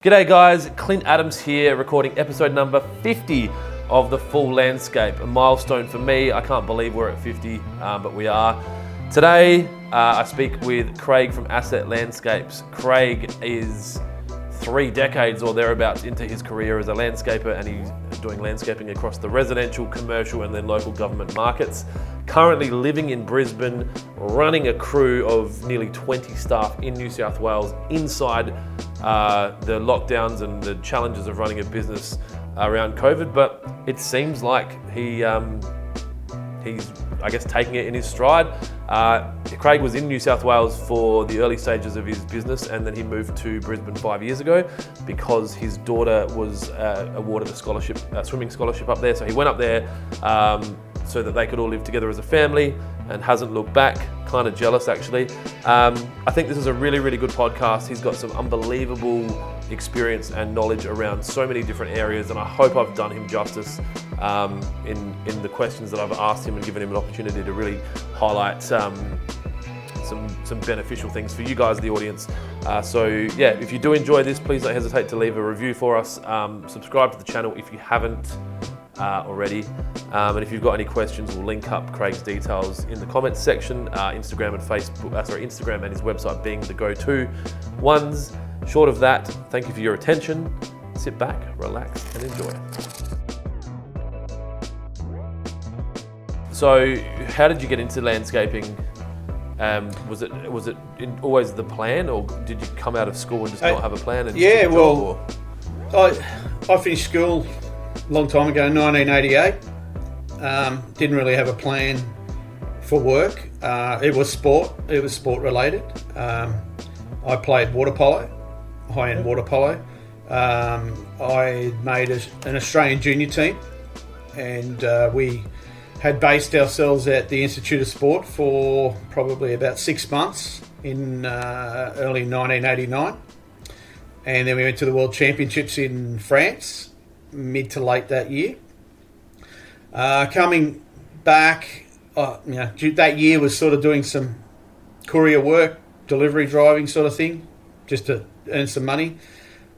G'day guys, Clint Adams here, recording episode number 50 of The Full Landscape, a milestone for me. I can't believe we're at 50, but we are. Today, I speak with Craig from Asset Landscapes. Craig is 3 decades or thereabouts into his career as a landscaper, and he's doing landscaping across the residential, commercial, and then local government markets. Currently living in Brisbane, running a crew of nearly 20 staff in New South Wales inside the lockdowns and the challenges of running a business around COVID. But it seems like he's, I guess, taking it in his stride. Craig was in New South Wales for the early stages of his business, and then he moved to Brisbane 5 years ago because his daughter was awarded a swimming scholarship up there. So he went up there so that they could all live together as a family, and hasn't looked back. Kind of jealous, actually. I think this is a really, really good podcast. He's got some unbelievable experience and knowledge around so many different areas, and I hope I've done him justice in the questions that I've asked him and given him an opportunity to really highlight some beneficial things for you guys, the audience. So yeah, if you do enjoy this, please don't hesitate to leave a review for us. Subscribe to the channel if you haven't already. And if you've got any questions, we'll link up Craig's details in the comments section. Instagram and Facebook, Instagram and his website being the go-to ones. Short of that, thank you for your attention. Sit back, relax, and enjoy. So, how did you get into landscaping? Was it always the plan, or did you come out of school and just not have a plan? And yeah, well, I finished school a long time ago, 1988. Didn't really have a plan for work. It was sport. It was sport related. I played water polo, high-end water polo. I made an Australian junior team, and we had based ourselves at the Institute of Sport for probably about 6 months in early 1989. And then we went to the World Championships in France, mid to late that year. Coming back, that year was sort of doing some courier work, delivery driving sort of thing, just to earn some money.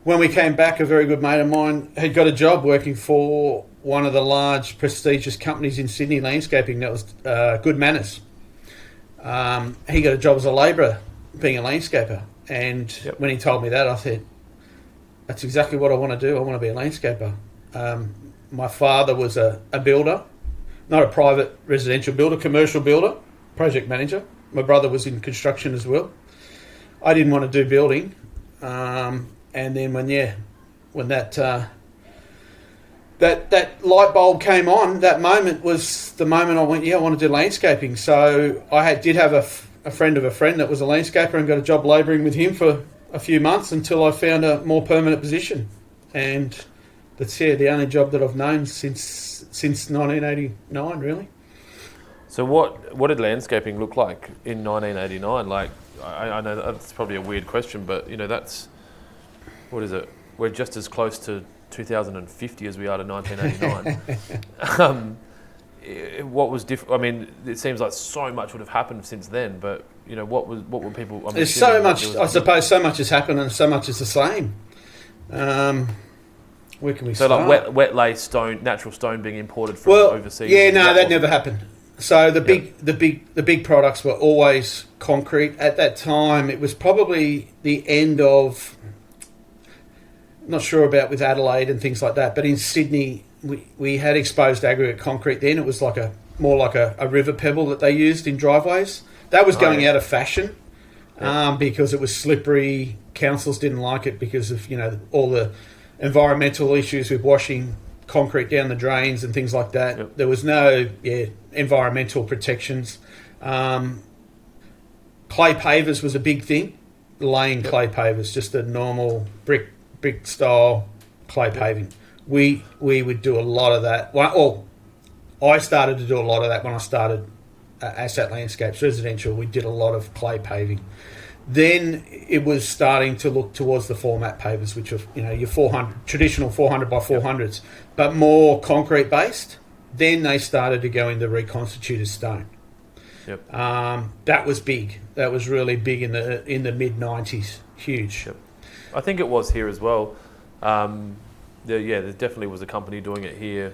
When we came back, a very good mate of mine had got a job working for one of the large prestigious companies in Sydney, landscaping. That was Good Manners. He got a job as a labourer, being a landscaper. And when he told me that, I said, that's exactly what I want to do. I want to be a landscaper. My father was a builder, not a private residential builder, commercial builder, project manager. My brother was in construction as well. I didn't want to do building. And then when that light bulb came on, that moment was the moment I went, I want to do landscaping. So I did have a friend of a friend that was a landscaper, and got a job labouring with him for a few months until I found a more permanent position. And that's the only job that I've known since 1989, really. So what did landscaping look like in 1989? Like, I know that's probably a weird question, but that's, what is it? We're just as close to 2050 as we are to 1989. What was different? I mean, it seems like so much would have happened since then, but what were people? There's so much. I suppose so much has happened, and so much is the same. Where can we start? So like wet lay stone, natural stone being imported from overseas. Yeah, no, that never happened. So the big products were always concrete. At that time, it was probably the end of. Not sure about with Adelaide and things like that, but in Sydney we had exposed aggregate concrete then. It was more like a river pebble that they used in driveways. That was going out of fashion because it was slippery. Councils didn't like it because of all the environmental issues with washing concrete down the drains and things like that. Yep. There was no environmental protections. Clay pavers was a big thing. Laying clay pavers, just a normal brick style clay paving. We would do a lot of that. Well, I started to do a lot of that when I started Asset Landscapes Residential. We did a lot of clay paving. Then it was starting to look towards the format pavers, which are your 400 traditional 400 by 400s, but more concrete based. Then they started to go into reconstituted stone. Yep. That was big. That was really big in the mid 90s. Huge. Yep. I think it was here as well. There definitely was a company doing it here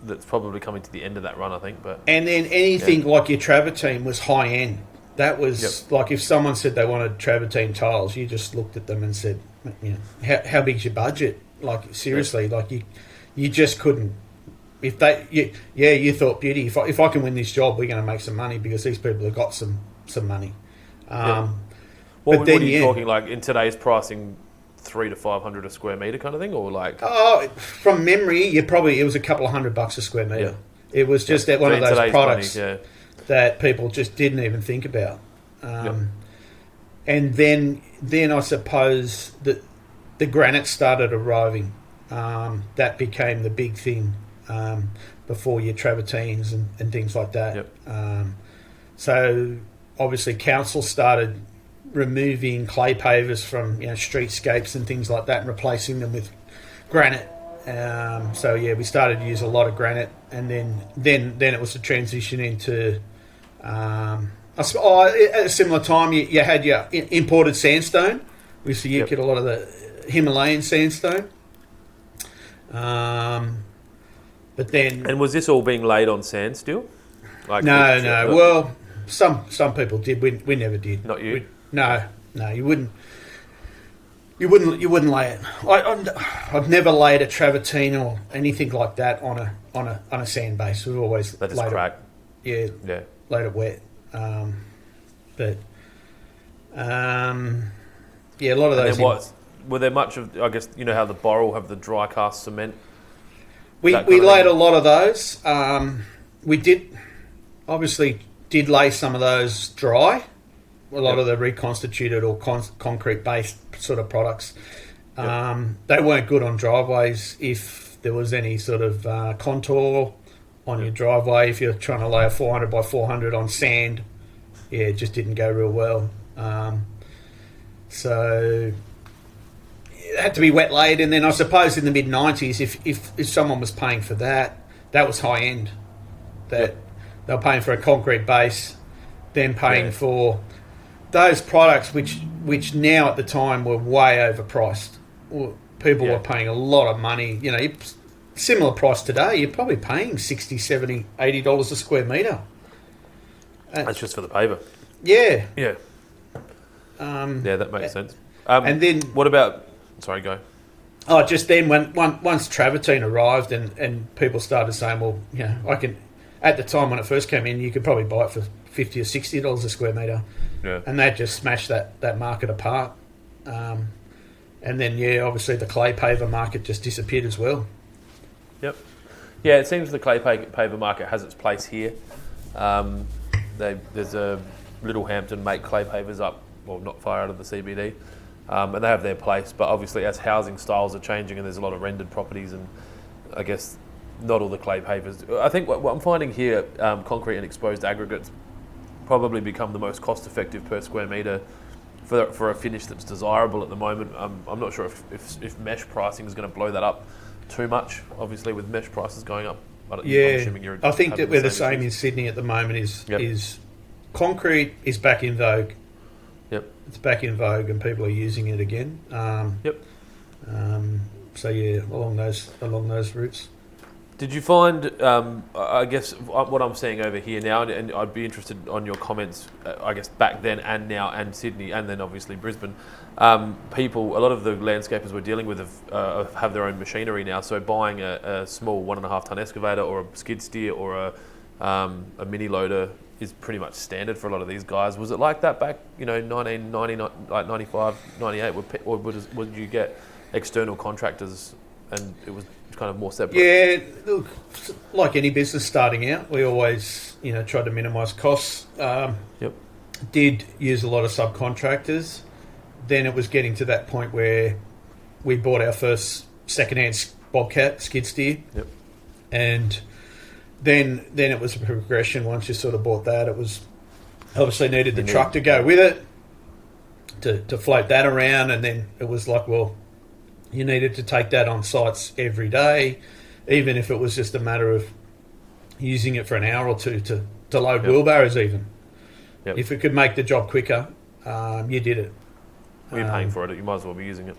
that's probably coming to the end of that run, I think. But and then anything like your travertine was high end. That was like if someone said they wanted travertine tiles, you just looked at them and said, how big's your budget? Like seriously, like you just couldn't. If you thought, beauty. If I can win this job, we're going to make some money because these people have got some money. What are you talking like in today's pricing? 300 to 500 a square metre kind of thing, or like? Oh, from memory, it was a couple of $100 a square metre. Yeah. It was just one of those products that people just didn't even think about. And then I suppose that the granite started arriving. That became the big thing before your travertines and things like that. Yep. So obviously council started removing clay pavers from streetscapes and things like that and replacing them with granite. We started to use a lot of granite, and then it was a transition into at a similar time you had your imported sandstone. We used to get a lot of the Himalayan sandstone. But then, and was this all being laid on sand still? No. Well, some people did. We never did. Not you. No, you wouldn't. You wouldn't lay it. I've never laid a travertine or anything like that on a sand base. We've always let it crack. Laid it wet. A lot of those. Were there much of? I guess you know how the Boral have the dry cast cement. We laid a lot of those. We did lay some of those dry. A lot of the reconstituted or concrete-based sort of products. They weren't good on driveways if there was any sort of contour on your driveway. If you're trying to lay a 400 by 400 on sand, it just didn't go real well. So it had to be wet laid. And then I suppose in the mid-90s, if someone was paying for that was high-end. They were paying for a concrete base, then paying for those products which now at the time were way overpriced. People were paying a lot of money. Similar price today, you're probably paying $60, $70, $80 a square metre. That's just for the paver. Yeah. Yeah. That makes sense. And then... What about... Sorry, go. Oh, just then once travertine arrived and people started saying, well, I can... At the time when it first came in, you could probably buy it for $50 or $60 a square metre. Yeah. And that just smashed that market apart. And then, obviously the clay paver market just disappeared as well. Yep. Yeah, it seems the clay paver market has its place here. There's a Littlehampton make clay pavers up, well, not far out of the CBD. And they have their place. But obviously as housing styles are changing and there's a lot of rendered properties and I guess not all the clay pavers. I think what I'm finding here, concrete and exposed aggregates probably become the most cost-effective per square metre for a finish that's desirable at the moment. I'm not sure if mesh pricing is going to blow that up too much. Obviously, with mesh prices going up, I'm assuming I think that we're the same in Sydney at the moment. Is concrete is back in vogue. Yep, it's back in vogue, and people are using it again. Along those routes. Did you find, I guess, what I'm seeing over here now, and I'd be interested on your comments, I guess, back then and now and Sydney and then obviously Brisbane, a lot of the landscapers we're dealing with have their own machinery now, so buying a small 1.5 tonne excavator or a skid steer or a mini loader is pretty much standard for a lot of these guys. Was it like that back, 1990, like 95, 98, or would you get external contractors and it was kind of more separate? Yeah, look, like any business starting out, we always, try to minimise costs. Did use a lot of subcontractors. Then it was getting to that point where we bought our first second-hand Bobcat skid steer. Yep. And then it was a progression. Once you sort of bought that, it was obviously needed the truck to go with it to float that around. And then it was like, well, you needed to take that on sites every day, even if it was just a matter of using it for an hour or two to load wheelbarrows even. Yep. If it could make the job quicker, you did it. Well, you're paying for it. You might as well be using it.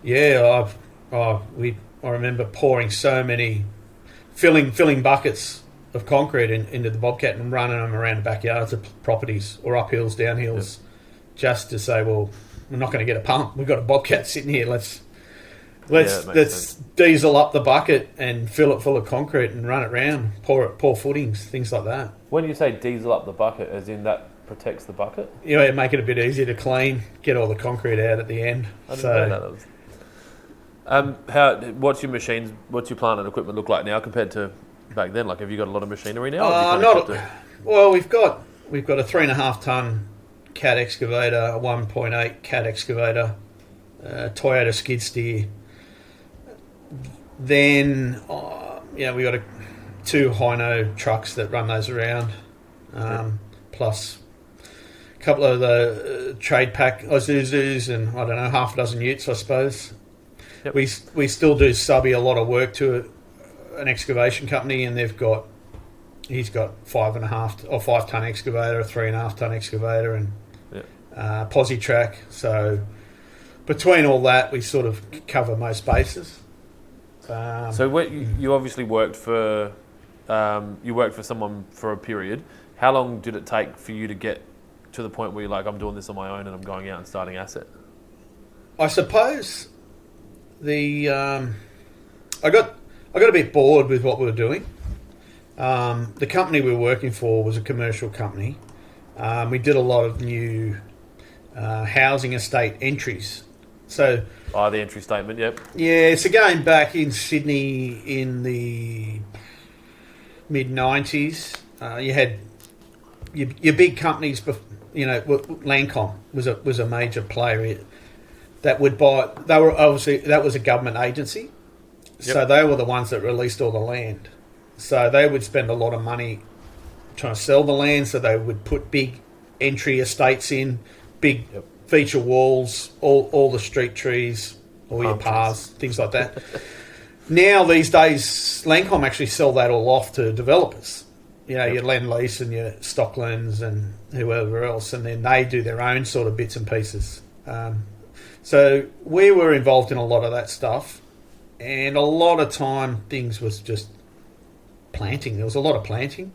Yeah, I remember pouring so many, filling buckets of concrete into the Bobcat and running them around the backyards of properties or up hills, down hills, just to say, well, we're not going to get a pump. We've got a Bobcat sitting here. Let's diesel up the bucket and fill it full of concrete and run it round. Pour footings, things like that. When you say diesel up the bucket, as in that protects the bucket? Yeah, make it a bit easier to clean, get all the concrete out at the end. I didn't know that. What's your plant and equipment look like now compared to back then? Like, have you got a lot of machinery now? Well, we've got a 3.5 ton cat excavator, a 1.8 cat excavator, Toyota skid steer. Then, we got 2 Hino trucks that run those around, plus a couple of the trade pack Isuzus and I don't know, half a dozen utes, I suppose. Yep. We still do subby a lot of work to an excavation company, and he's got 5.5 or 5 ton excavator, a 3.5 ton excavator, and posi track. So between all that, we sort of cover most bases. So you obviously worked for someone for a period. How long did it take for you to get to the point where you're like, I'm doing this on my own and I'm going out and starting asset? I suppose I got a bit bored with what we were doing. The company we were working for was a commercial company. We did a lot of new housing estate entries. So the entry statement, yep. Yeah, so going back in Sydney in the mid-90s, you had your big companies, Landcom was a major player that would buy. That was a government agency, so they were the ones that released all the land. So they would spend a lot of money trying to sell the land. So they would put big entry estates in, big feature walls, all the street trees, all your paths, things like that. Now these days, Landcom actually sell that all off to developers. Your Lend Lease and your Stocklands and whoever else, and then they do their own sort of bits and pieces. So we were involved in a lot of that stuff, and a lot of time things was just planting. There was a lot of planting.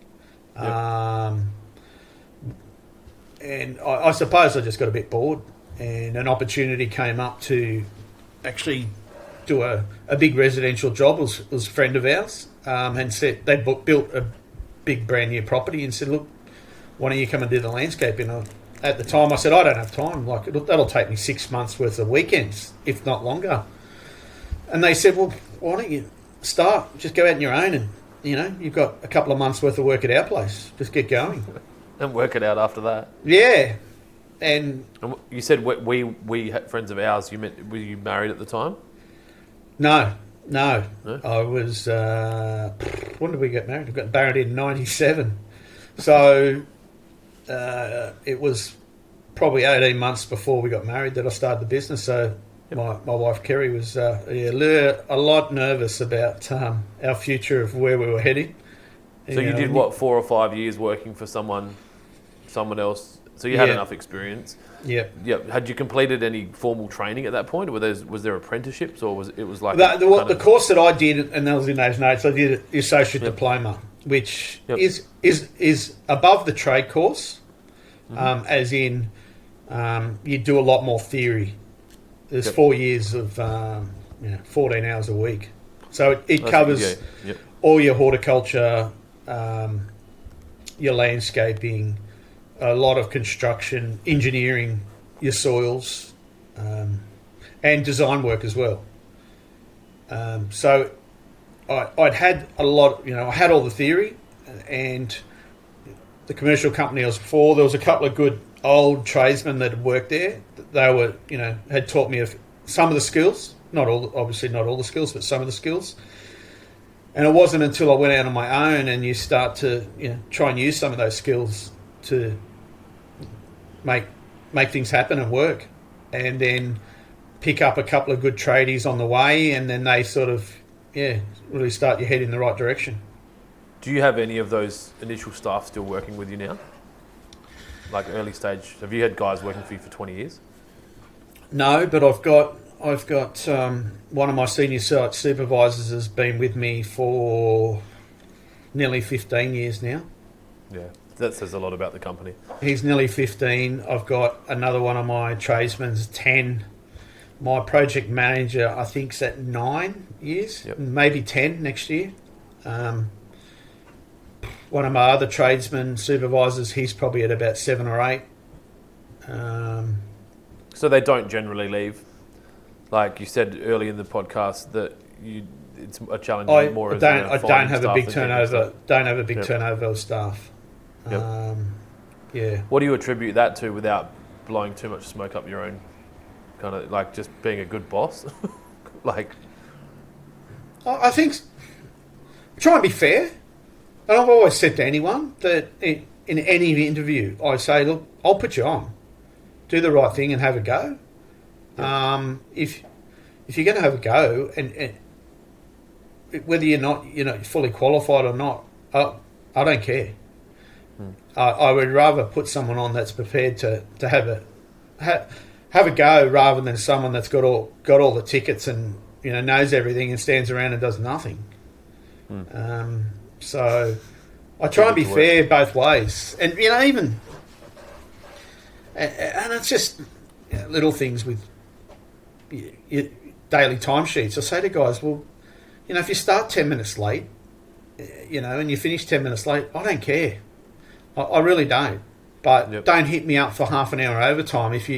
And I suppose I just got a bit bored, and an opportunity came up to actually do a big residential job. It was a friend of ours, and said they built a big brand new property and said, look, why don't you come and do the landscaping? At the time I said, I don't have time. Like, that'll take me 6 months worth of weekends, if not longer. And they said, well, why don't you start? Just go out on your own, and you've got a couple of months worth of work at our place. Just get going. And work it out after that. Yeah. And you said we had friends of ours. Were you married at the time? No. I was. When did we get married? We got married in '97. So it was probably 18 months before we got married that I started the business. So my wife Kerry was a lot nervous about our future of where we were heading. So you did 4 or 5 years working for someone else. So you had enough experience. Yep. Had you completed any formal training at that point, or was there apprenticeships, or was it like the course that I did, and that was in those notes. I did the associate diploma, which is above the trade course, as in you do a lot more theory. There's 4 years of 14 hours a week, so it covers all your horticulture, your landscaping, a lot of construction, engineering, your soils, and design work as well. So I'd had a lot, I had all the theory, and the commercial company I was for, there was a couple of good old tradesmen that had worked there. They were, had taught me some of the skills, obviously not all the skills, but some of the skills. And it wasn't until I went out on my own and you start to try and use some of those skills to make things happen and work, and then pick up a couple of good tradies on the way, and then they sort of really start your head in the right direction. Do you have any of those initial staff still working with you now? Like early stage, have you had guys working for you for 20 years? No, but I've got one of my senior site supervisors has been with me for nearly 15 years now. Yeah, that says a lot about the company. He's nearly 15. I've got another one of my tradesmen's 10. My project manager, I think, is at 9 years, maybe 10 next year. One of my other tradesmen supervisors, he's probably at about 7 or 8. So they don't generally leave. Like you said early in the podcast, that it's a challenge. I don't have a big turnover. Don't have a big turnover of staff. Yep. Yeah. What do you attribute that to, without blowing too much smoke up your own? Kind of like just being a good boss. Like, I think try and be fair. And I've always said to anyone that in any interview, I say, look, I'll put you on. Do the right thing and have a go. Yeah. If you're going to have a go, and whether you're not, fully qualified or not, I don't care. I would rather put someone on that's prepared to have a go, rather than someone that's got all the tickets and knows everything and stands around and does nothing. So I try and be fair both ways, and even and it's just little things with your daily timesheets. I say to guys, well, if you start 10 minutes late, and you finish 10 minutes late, I don't care. I really don't. But don't hit me up for half an hour overtime if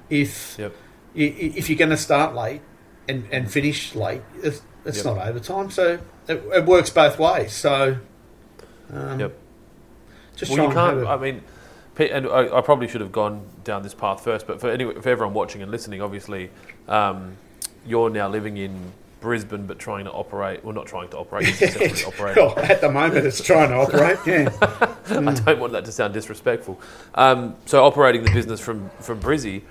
if you're going to start late and finish late. It's not overtime, so it works both ways. So, just well, you can't. I mean, and I probably should have gone down this path first, but for everyone watching and listening, obviously, you're now living in Brisbane, but trying to operate. Well, not trying to operate. Well, at the moment, it's trying to operate. Yeah. I don't want that to sound disrespectful. So, operating the business from Brizzy,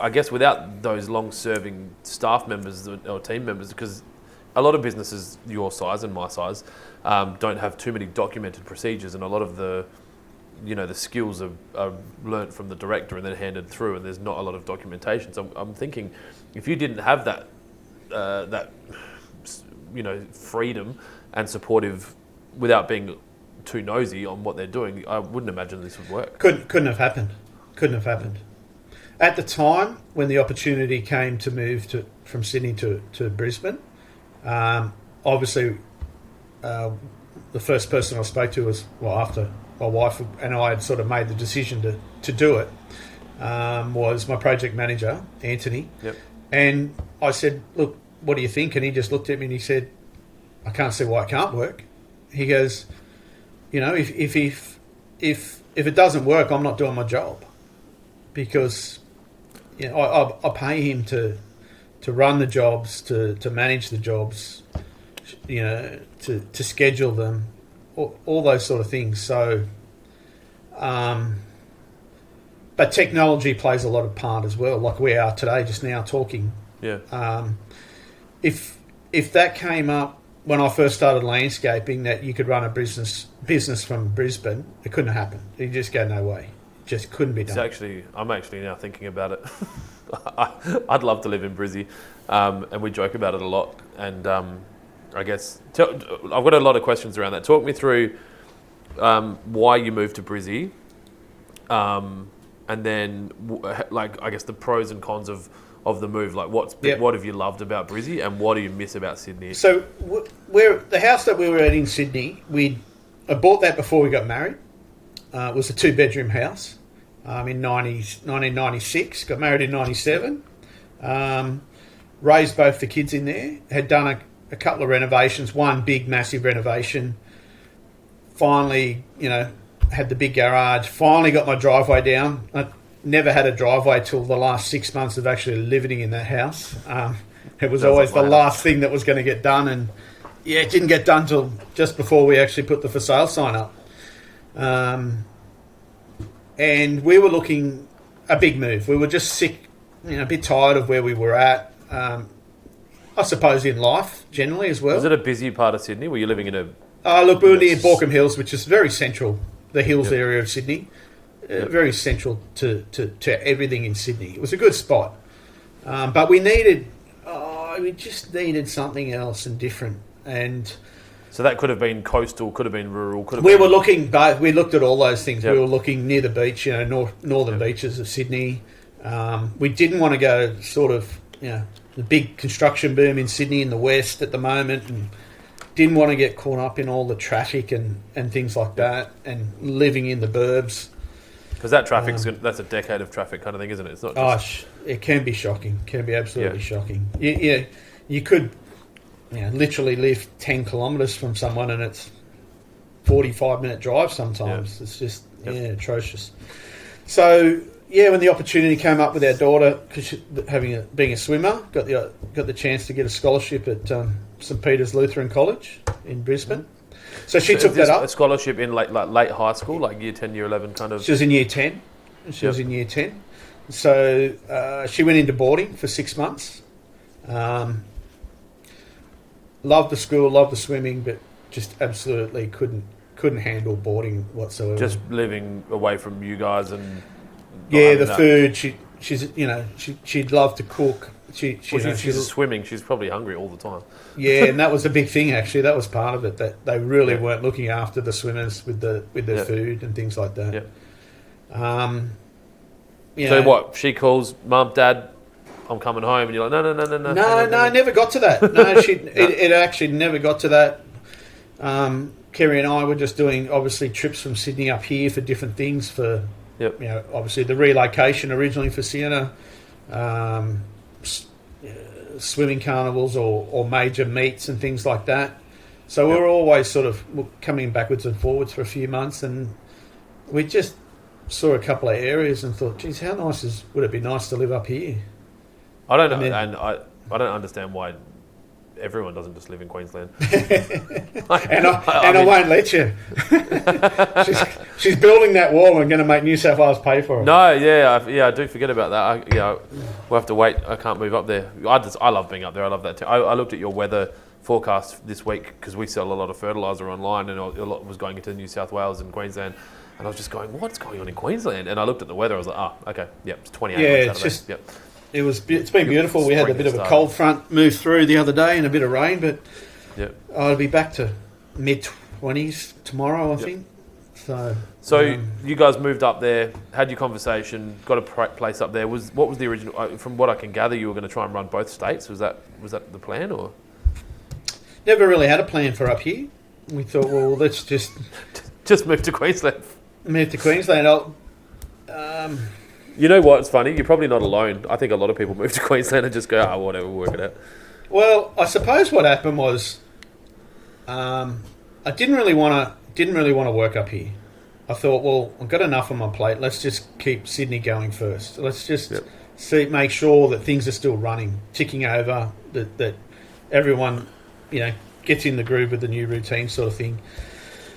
I guess, without those long-serving staff members or team members, because a lot of businesses your size and my size don't have too many documented procedures, and a lot of the skills are learnt from the director and then handed through, and there's not a lot of documentation. So I'm thinking, if you didn't have that freedom and supportive, without being too nosy on what they're doing, I wouldn't imagine this would work. Couldn't have happened. At the time when the opportunity came to move from Sydney to Brisbane, obviously the first person I spoke to was, after my wife and I had sort of made the decision to do it, was my project manager, Anthony. Yep. And I said, look, what do you think? And he just looked at me and he said, I can't see why it can't work. He goes, if it doesn't work, I'm not doing my job, because I pay him to run the jobs, to manage the jobs, to schedule them, all those sort of things. So, but technology plays a lot of part as well, like we are today, just now talking. Yeah. If that came up when I first started landscaping, that you could run a business from Brisbane, it couldn't have happened. You just go, no way. It just couldn't be done. I'm actually now thinking about it. I'd love to live in Brizzy, and we joke about it a lot. And I guess I've got a lot of questions around that. Talk me through why you moved to Brizzy, and then I guess the pros and cons of the move. Like, what have you loved about Brizzy, and what do you miss about Sydney? So the house that we were at in Sydney, I bought that before we got married. It was a 2-bedroom house in 1996. Got married in 97. Raised both the kids in there. Had done a couple of renovations. One big, massive renovation. Finally, had the big garage. Finally got my driveway down. I never had a driveway till the last 6 months of actually living in that house. It was always the last thing that was going to get done, and it didn't get done till just before we actually put the for sale sign up. And we were looking a big move. We were just sick, a bit tired of where we were at. I suppose in life generally as well. Was it a busy part of Sydney? Were you living in a? Look, we were near Borkham Hills, which is very central. The hills area of Sydney, very central to everything in Sydney. It was a good spot. But we just needed something else and different. And So that could have been coastal, could have been rural, could have we been... were looking both. We looked at all those things. Yep. We were looking near the beach, northern beaches of Sydney. We didn't want to go sort of, the big construction boom in Sydney in the west at the moment, and didn't want to get caught up in all the traffic and things like that, and living in the burbs. Because that traffic's that's a decade of traffic kind of thing, isn't it? It's not just... it can be shocking. Can be absolutely shocking. You could, literally live 10 kilometres from someone, and it's 45-minute drive sometimes. It's just atrocious. So when the opportunity came up with our daughter, because being a swimmer, got the chance to get a scholarship at St Peter's Lutheran College in Brisbane. So she took that up. A scholarship in late high school, like year 10, year 11 kind of... She was in year 10. Was in year 10. So she went into boarding for 6 months. Loved the school, loved the swimming, but just absolutely couldn't handle boarding whatsoever. Just living away from you guys and... the food. She'd love to cook. She's swimming. She's probably hungry all the time. Yeah, and that was a big thing actually. That was part of it, that they really weren't looking after the swimmers with their food and things like that. So what? She calls, Mum, Dad, I'm coming home, and you're like, no. No, never got to that. No, it actually never got to that. Kerry and I were just doing obviously trips from Sydney up here for different things. For obviously the relocation originally for Sienna. Swimming carnivals or major meets and things like that. So we were always sort of coming backwards and forwards for a few months, and we just saw a couple of areas and thought, geez, how nice would it be nice to live up here? I don't know, and I don't understand why everyone doesn't just live in Queensland. I won't let you. she's building that wall and going to make New South Wales pay for it. No, I do forget about that. We'll have to wait. I can't move up there. I love being up there. I love that too. I looked at your weather forecast this week because we sell a lot of fertiliser online, and a lot was going into New South Wales and Queensland. And I was just going, what's going on in Queensland? And I looked at the weather. I was like, okay, it's 28. Yeah, it's been beautiful. We had a bit of a cold front move through the other day and a bit of rain, but I'll be back to mid-20s tomorrow, I think. So you guys moved up there, had your conversation, got a place up there. What was the original? From what I can gather, you were going to try and run both states. Was that the plan, or? Never really had a plan for up here. We thought, well, let's just move to Queensland. Move to Queensland. You know what's funny? You're probably not alone. I think a lot of people move to Queensland and just go, whatever, we'll work it out. Well, I suppose what happened was, I didn't really want to work up here. I thought, well, I've got enough on my plate. Let's just keep Sydney going first. Let's just make sure that things are still running, ticking over, that everyone, gets in the groove with the new routine sort of thing.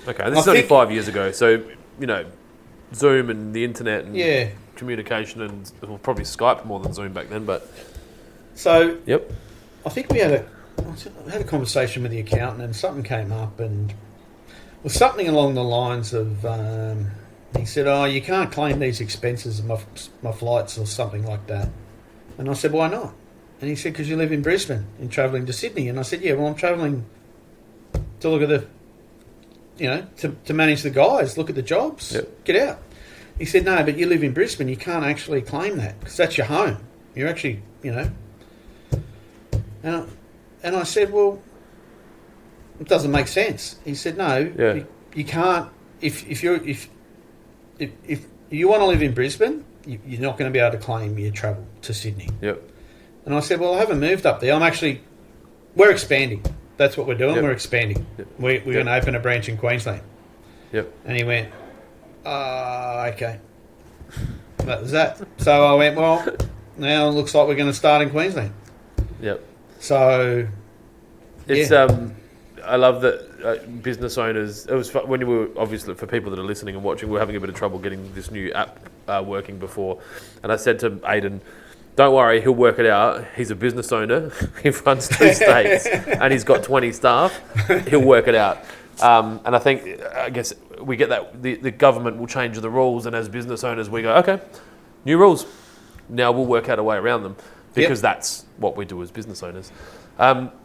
Okay, this is only 5 years ago, so Zoom and the internet and communication and probably Skype more than Zoom back then, but so I think we had a conversation with the accountant, and something came up, and it was something along the lines of he said, you can't claim these expenses of my flights or something like that. And I said, why not? And he said, because you live in Brisbane and travelling to Sydney. And I said, well, I'm travelling to look at to manage the guys, look at the jobs, get out. He said, no, but you live in Brisbane, you can't actually claim that because that's your home. You're actually, And I said, well, it doesn't make sense. He said, no, you can't. If you want to live in Brisbane, you're not going to be able to claim your travel to Sydney. Yep. And I said, well, I haven't moved up there. We're expanding. That's what we're doing. We're expanding. We're going to open a branch in Queensland. Yep. And he went, okay. That was that. So I went, well, now it looks like we're going to start in Queensland. Yep. So, it's I love that business owners. It was when you were obviously, for people that are listening and watching, we were having a bit of trouble getting this new app working before, and I said to Aiden, don't worry, he'll work it out. He's a business owner. He runs 2 states and he's got 20 staff. He'll work it out. And I guess we get that the government will change the rules, and as business owners we go, okay, new rules. Now we'll work out a way around them. because that's what we do as business owners.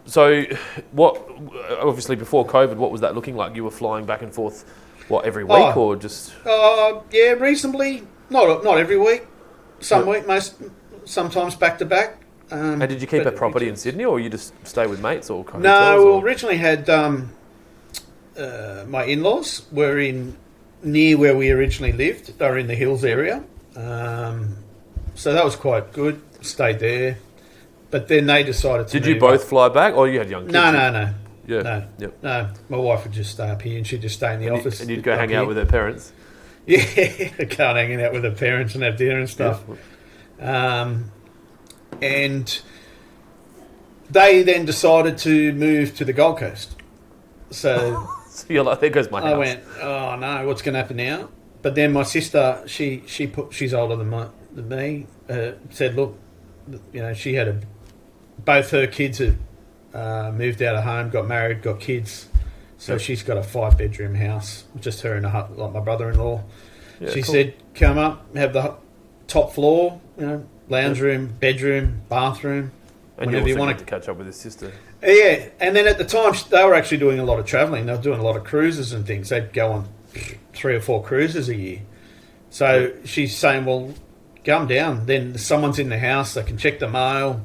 So, what? Obviously, before COVID, what was that looking like? You were flying back and forth, every week or just? Yeah, reasonably. Not every week. Sometimes back to back. And did you keep a property in Sydney, or you just stay with mates or hotels? No, we originally had my in-laws were near where we originally lived. They were in the hills area, so that was quite good. Stayed there, but then they decided to. Did you both fly back, or you had young kids? No. Yeah. No. Yep. No. My wife would just stay up here, and she'd just stay in the office. And you'd go hang out with her parents. Yeah, go hanging out with her parents and have dinner and stuff. Yeah. And they then decided to move to the Gold Coast. So, so you're like, there goes my house. I went, oh no, what's going to happen now? But then my sister, she's older than me, said, look, she had both her kids had moved out of home, got married, got kids. So she's got a 5-bedroom house, just her and like my brother-in-law. Yeah, she said, come up, have the top floor, lounge room, bedroom, bathroom. And you also want to catch up with his sister. Yeah, and then at the time, they were actually doing a lot of travelling. They were doing a lot of cruises and things. They'd go on 3 or 4 cruises a year. So she's saying, well, come down. Then someone's in the house. They can check the mail,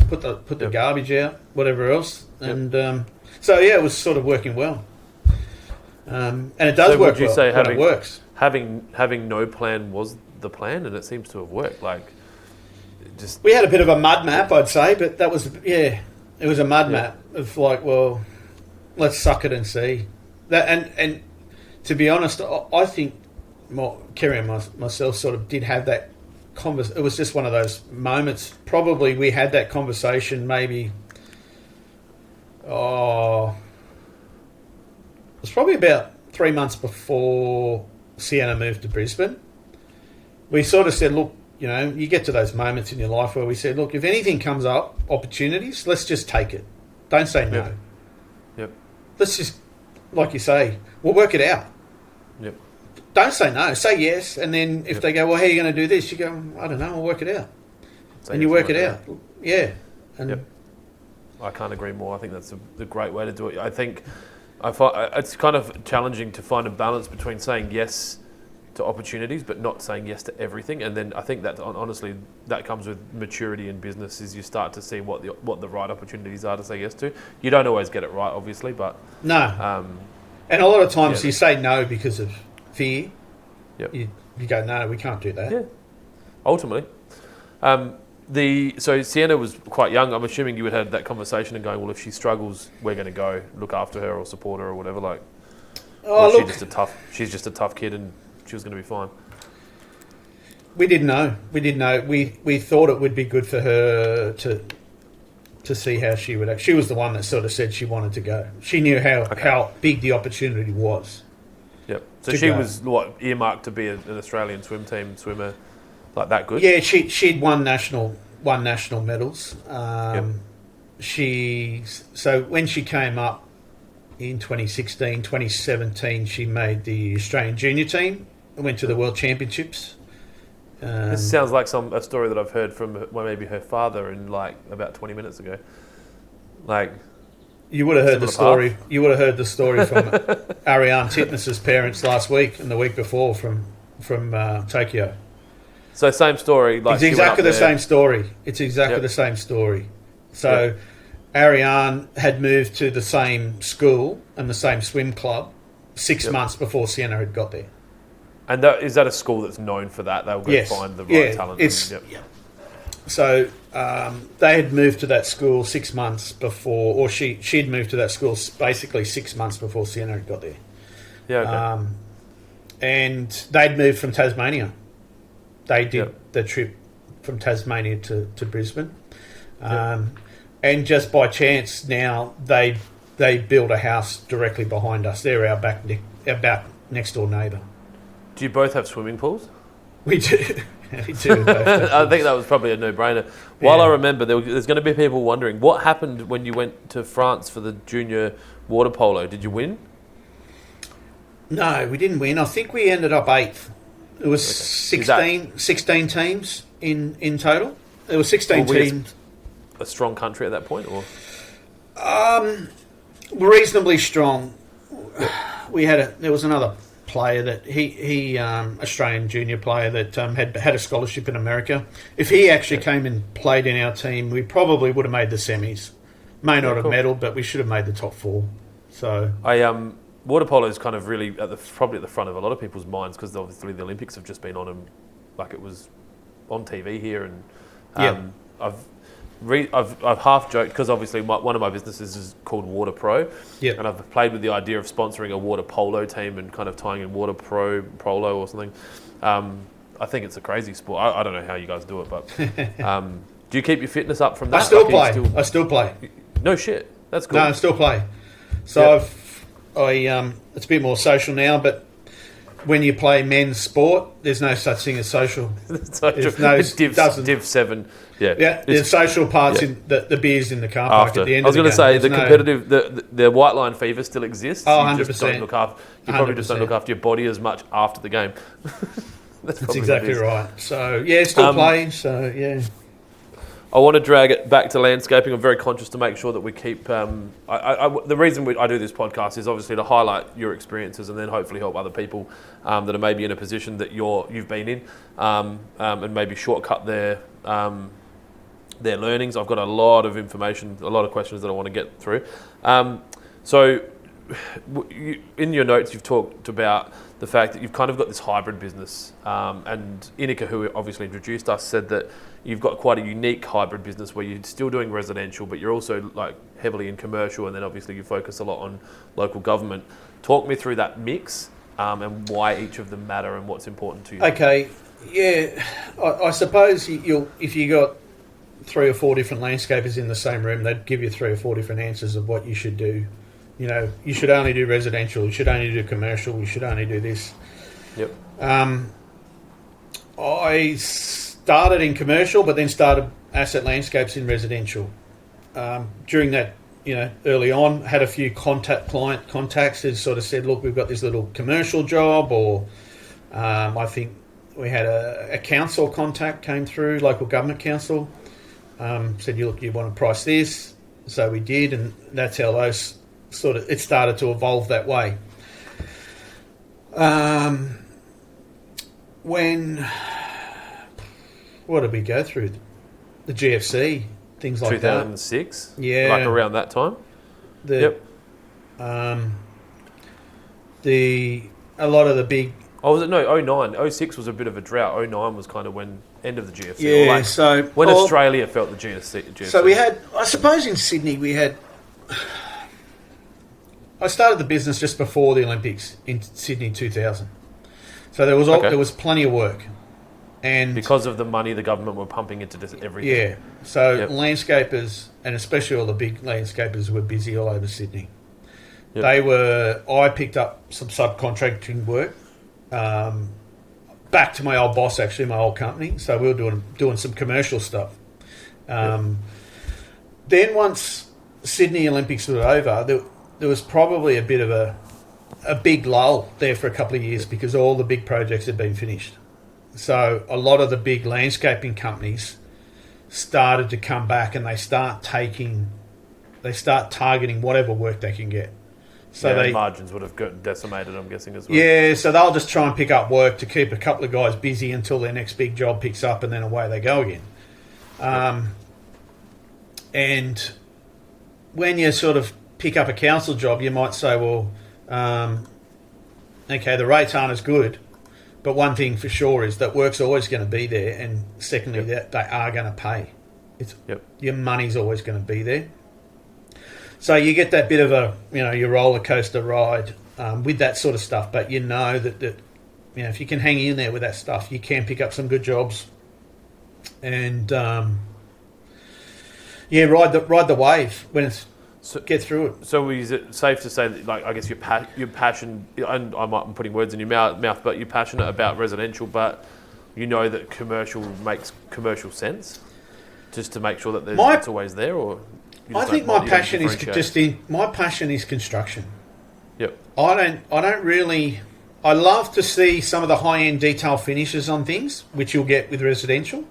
put the garbage out, whatever else. And so, yeah, it was sort of working well. And it does work well. Would you say it works? Having no plan was the plan, and it seems to have worked. We had a bit of a mud map, I'd say, but that was, it was a mud map of like, well, let's suck it and see. That and to be honest, I think Kerry and myself sort of did have that conversation. It was just one of those moments. Probably we had that conversation maybe, it was probably about 3 months before Sienna moved to Brisbane. We sort of said, look, you get to those moments in your life where we said, look, if anything comes up, opportunities, let's just take it. Don't say no. Yep. Let's just, like you say, we'll work it out. Yep. Don't say no. Say yes. And then if they go, well, how are you going to do this? You go, I don't know, I'll work it out. And you work it out. Yeah. And I can't agree more. I think that's a great way to do it. I think it's kind of challenging to find a balance between saying yes to opportunities, but not saying yes to everything. And then I think that honestly, that comes with maturity in business. Is you start to see what the right opportunities are to say yes to. You don't always get it right, obviously, but no. And a lot of times you say no because of fear. Yep. You go, no, we can't do that. Yeah. Ultimately, so Sienna was quite young. I'm assuming you had had that conversation and going, well, if she struggles, we're going to go look after her or support her or whatever. She's just a tough kid and she was going to be fine. We didn't know. We thought it would be good for her to see how she would act. She was the one that sort of said she wanted to go. She knew how big the opportunity was. Yep. So she was earmarked to be an Australian swim team swimmer, like that good? Yeah, she'd won national medals. So when she came up in 2016, 2017, she made the Australian junior team. Went to the World Championships. This sounds like a story that I've heard from maybe her father in about 20 minutes ago. You would have heard the story. You would have heard the story from Ariane Titmus's parents last week and the week before from Tokyo. So same story. It's exactly the same story. It's exactly the same story. So Ariane had moved to the same school and the same swim club 6 months before Sienna had got there. And is that a school that's known for that? They'll go find the right talent. So they had moved to that school 6 months before, or she'd moved to that school basically 6 months before Sienna had got there. Yeah. Okay. And they'd moved from Tasmania. They did the trip from Tasmania to Brisbane. And just by chance now they built a house directly behind us. They're our back next door neighbour. Do you both have swimming pools? We do. We do. I think that was probably a no-brainer. While I remember, there's going to be people wondering, what happened when you went to France for the junior water polo? Did you win? No, we didn't win. I think we ended up 8th. It was 16 teams in total. There were 16 Were we teams. a strong country at that point, or Reasonably strong. There was another player that he Australian junior player that had a scholarship in America. If he actually came and played in our team, we probably would have made the semis. May not have medalled, but we should have made the top 4. So water polo is kind of really probably at the front of a lot of people's minds, because obviously the Olympics have just been on them, like it was on TV here, and I've half joked, because obviously one of my businesses is called Waterpro, and I've played with the idea of sponsoring a water polo team and kind of tying in Waterpro polo or something. I think it's a crazy sport. I don't know how you guys do it, but do you keep your fitness up from that? I still play. No shit, that's cool. No, I still play. So it's a bit more social now, but when you play men's sport, there's no such thing as social. It's Div 7. Yeah, the social parts in the beers in the car park at the end. I was going to say the competitive, the white line fever still exists. Oh, 100%. You probably just don't look after your body as much after the game. That's exactly right. So still play. So yeah. I want to drag it back to landscaping. I'm very conscious to make sure that we keep... the reason I do this podcast is obviously to highlight your experiences and then hopefully help other people that are maybe in a position that you've been in, and maybe shortcut their learnings. I've got a lot of information, a lot of questions that I want to get through. So in your notes, you've talked about the fact that you've kind of got this hybrid business, and Inika, who obviously introduced us, said that you've got quite a unique hybrid business where you're still doing residential, but you're also like heavily in commercial, and then obviously you focus a lot on local government. Talk me through that mix, and why each of them matter and what's important to you. Okay, yeah, I suppose if you got 3 or 4 different landscapers in the same room, they'd give you 3 or 4 different answers of what you should do. You know, you should only do residential, you should only do commercial, you should only do this. Yep. I started in commercial, but then started asset landscapes in residential. During that, early on, had a few client contacts that sort of said, look, we've got this little commercial job, or I think we had a council contact came through, local government council, said, look, you want to price this? So we did, and that's how those it started to evolve that way. What did we go through? The GFC, things like 2006? That. Yeah. Like around that time? Yep. A lot of the big... Oh, was it? No, 09. 06 was a bit of a drought. 09 was kind of when end of the GFC. Yeah, when Australia felt the GFC. So we had, I suppose in Sydney we had... I started the business just before the Olympics in Sydney 2000. So there was plenty of work. And because of the money the government were pumping into this everything. Yeah. So landscapers, and especially all the big landscapers, were busy all over Sydney. Yep. I picked up some subcontracting work back to my old boss, actually, my old company. So we were doing some commercial stuff. Then once Sydney Olympics were over, there was probably a bit of a big lull there for a couple of years because all the big projects had been finished. So a lot of the big landscaping companies started to come back, and they start targeting whatever work they can get. So the margins would have gotten decimated, I'm guessing, as well. Yeah, so they'll just try and pick up work to keep a couple of guys busy until their next big job picks up, and then away they go again. And when you sort of pick up a council job, you might say, well, okay, the rates aren't as good, but one thing for sure is that work's always going to be there, and secondly, that they are going to pay. Your money's always going to be there. So you get that bit of a, your roller coaster ride with that sort of stuff, but you know that if you can hang in there with that stuff, you can pick up some good jobs, and ride the wave when it's get through it. So is it safe to say that, like, I guess your passion, and I'm putting words in your mouth, but you're passionate about residential, but you know that commercial makes commercial sense, just to make sure that it's always there, or I think my passion is construction. Yep. I don't really. I love to see some of the high end detail finishes on things, which you'll get with residential.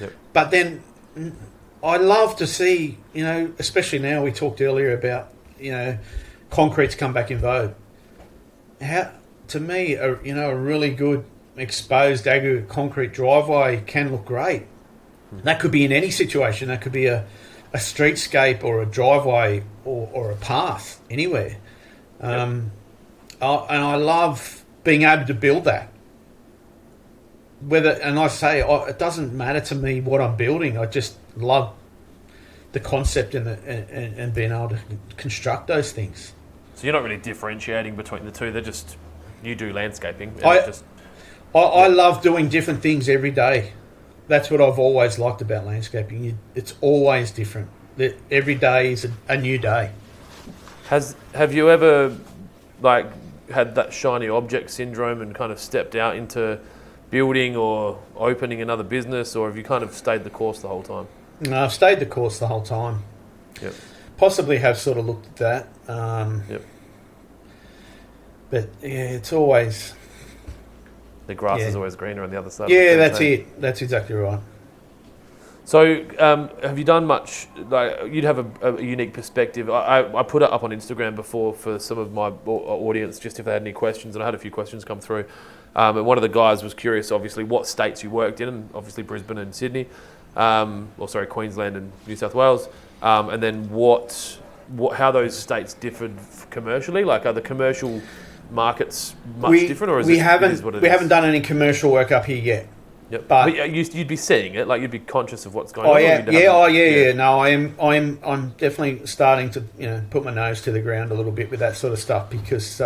Yep. But then I love to see, especially now we talked earlier about, concrete's come back in vogue. To me, a really good exposed aggregate concrete driveway can look great. That could be in any situation. That could be a streetscape or a driveway or a path anywhere. And I love being able to build that. It doesn't matter to me what I'm building. I just love the concept and being able to construct those things. So you're not really differentiating between the two. They're just, you do landscaping. I love doing different things every day. That's what I've always liked about landscaping. It's always different. Every day is a new day. Have you ever had that shiny object syndrome and kind of stepped out into building or opening another business, or have you kind of stayed the course the whole time? No, I've stayed the course the whole time. Yep. Possibly have sort of looked at that. Yep. But yeah, it's always... The grass is always greener on the other side. Yeah, that's it. That's exactly right. So, have you done much? You'd have a unique perspective. I put it up on Instagram before for some of my audience, just if they had any questions, and I had a few questions come through. And one of the guys was curious, obviously, what states you worked in, and obviously Brisbane and Sydney, Queensland and New South Wales, and then how those states differed commercially. Are the commercial markets much different, or is we it what it is? haven't done any commercial work up here yet. Yep. But you'd be seeing it, you'd be conscious of what's going on. No, I'm definitely starting to put my nose to the ground a little bit with that sort of stuff, because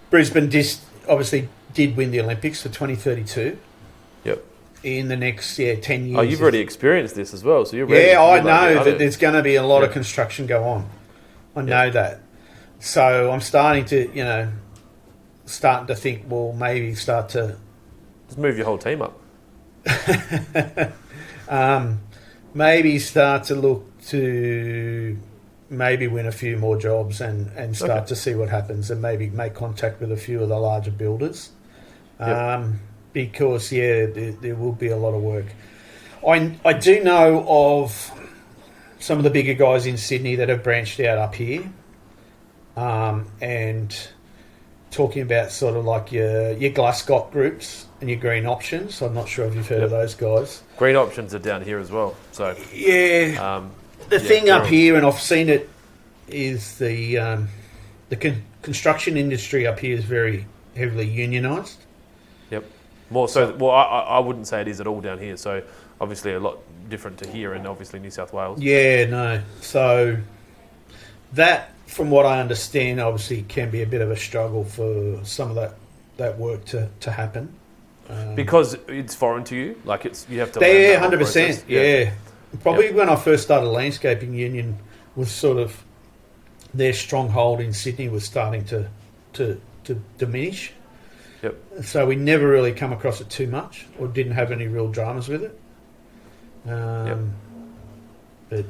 Brisbane obviously did win the Olympics for 2032. Yep. In the next 10 years. Oh, you've already experienced this as well, so you're ready. Yeah, I know that there's going to be a lot of construction go on. I know that. So I'm starting to think, well, maybe start to... Just move your whole team up. Maybe start to look to maybe win a few more jobs and start to see what happens, and maybe make contact with a few of the larger builders. Because, there will be a lot of work. I do know of some of the bigger guys in Sydney that have branched out up here, and talking about sort of like your Glasgow groups and your Green Options. I'm not sure if you've heard of those guys. Green Options are down here as well. So the thing up here, and I've seen it, is the construction industry up here is very heavily unionised. Yep. More so. Well, I wouldn't say it is at all down here. So obviously a lot different to here, and obviously New South Wales. Yeah, no. So that, from what I understand, obviously can be a bit of a struggle for some of that work to happen. Because it's foreign to you? You have to learn that 100%. Yeah. Probably when I first started landscaping, union was sort of... Their stronghold in Sydney was starting to diminish. Yep. So we never really come across it too much, or didn't have any real dramas with it. But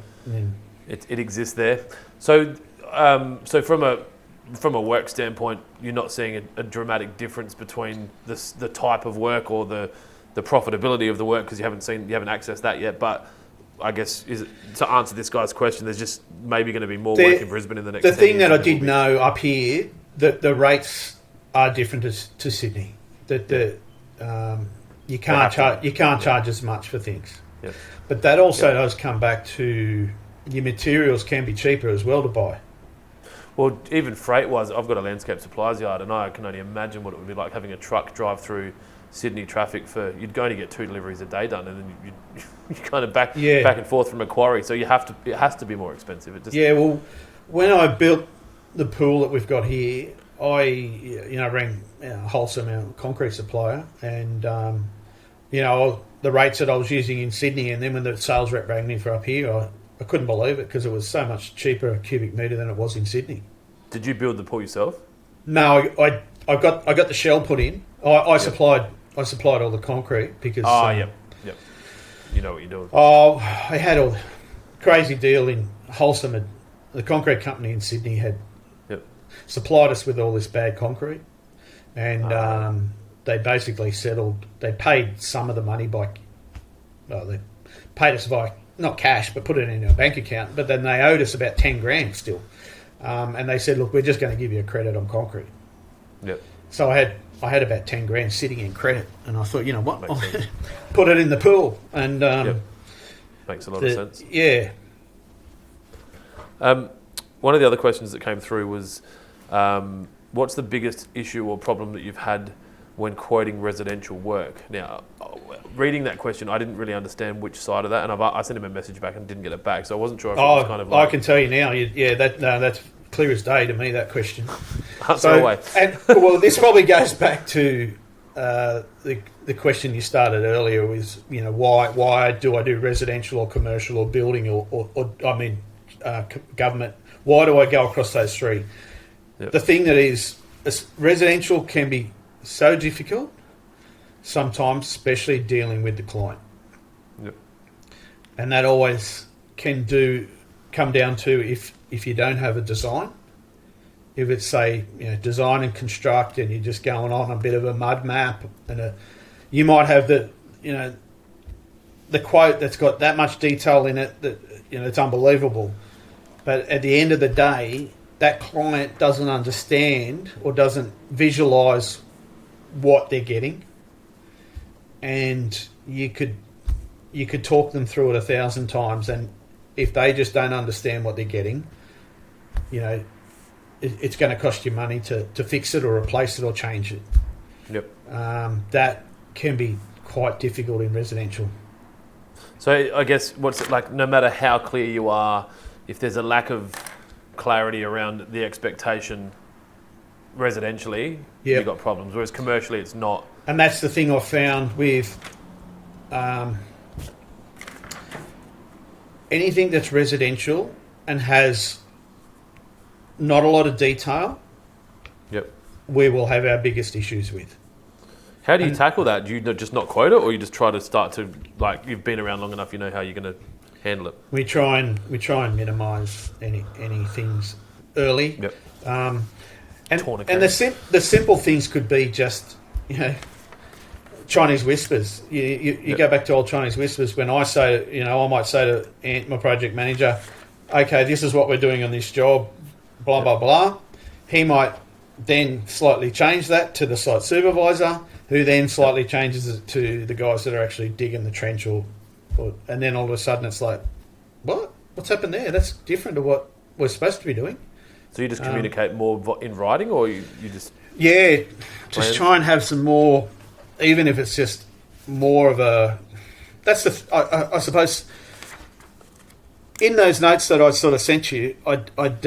it exists there. So from a work standpoint, you're not seeing a dramatic difference between the type of work or the profitability of the work, because you haven't accessed that yet. But I guess to answer this guy's question, there's just maybe going to be more work in Brisbane in the next 10 years. The thing that I did know up here, that the rates are different to Sydney. That you can't charge as much for things. Yep. But that also does come back to your materials can be cheaper as well to buy. Well, even freight-wise, I've got a landscape supplies yard, and I can only imagine what it would be like having a truck drive through Sydney traffic you'd only get 2 deliveries a day done, and then you kind of back and forth from a quarry. So it has to be more expensive. Well, when I built the pool that we've got here, I rang Wholesome, our concrete supplier, and the rates that I was using in Sydney, and then when the sales rep rang me for up here, I couldn't believe it, because it was so much cheaper a cubic metre than it was in Sydney. Did you build the pool yourself? No, I got the shell put in. I supplied all the concrete because. Yep. You know what you're doing. I had a crazy deal in Wholesome. The concrete company in Sydney had supplied us with all this bad concrete, and they basically settled. They paid some of the money by they paid us by not cash, but put it in our bank account. But then they owed us about 10 grand still, and they said, "Look, we're just going to give you a credit on concrete." Yep. So I had about 10 grand sitting in credit, and I thought, you know what, put it in the pool, and makes a lot of sense. Yeah. One of the other questions that came through was, what's the biggest issue or problem that you've had when quoting residential work? Now, reading that question, I didn't really understand which side of that, and I sent him a message back and didn't get it back, so I wasn't sure if it was kind of like... I can tell you now, that's clear as day to me, that question. Answer away. And, well, this probably goes back to the question you started earlier was, you know, why do I do residential or commercial or building or government? Why do I go across those three? Yep. The thing that is, residential can be so difficult sometimes, especially dealing with the client. Yep. And that always can come down to if you don't have a design. If it's, say, you know, design and construct, and you're just going on a bit of a mud map, and you might have the quote that's got that much detail in it that, you know, it's unbelievable. But at the end of the day, that client doesn't understand or doesn't visualise what they're getting, and you could talk them through it 1,000 times, and if they just don't understand what they're getting, you know, it's going to cost you money to fix it or replace it or change it. Yep. That can be quite difficult in residential. So I guess what's it like, no matter how clear you are, if there's a lack of clarity around the expectation residentially, you've got problems, whereas commercially it's not. And that's the thing I've found with anything that's residential and has not a lot of detail, we will have our biggest issues with. How do you tackle that? Do you just not quote it, or you just try to start to, like, you've been around long enough, you know how you're going to handle it? We try and minimise any things early. Yep. And the simple things could be just, you know, Chinese whispers. You go back to old Chinese whispers. When I say, you know, I might say to Ant, my project manager, okay, this is what we're doing on this job, blah, blah, blah. He might then slightly change that to the site supervisor, who then slightly changes it to the guys that are actually digging the trench, and then all of a sudden it's like, what's happened there? That's different to what we're supposed to be doing. So you just communicate more in writing, or you just... Yeah, just try and have some more, even if it's just more of a... I suppose, in those notes that I sort of sent you, I'd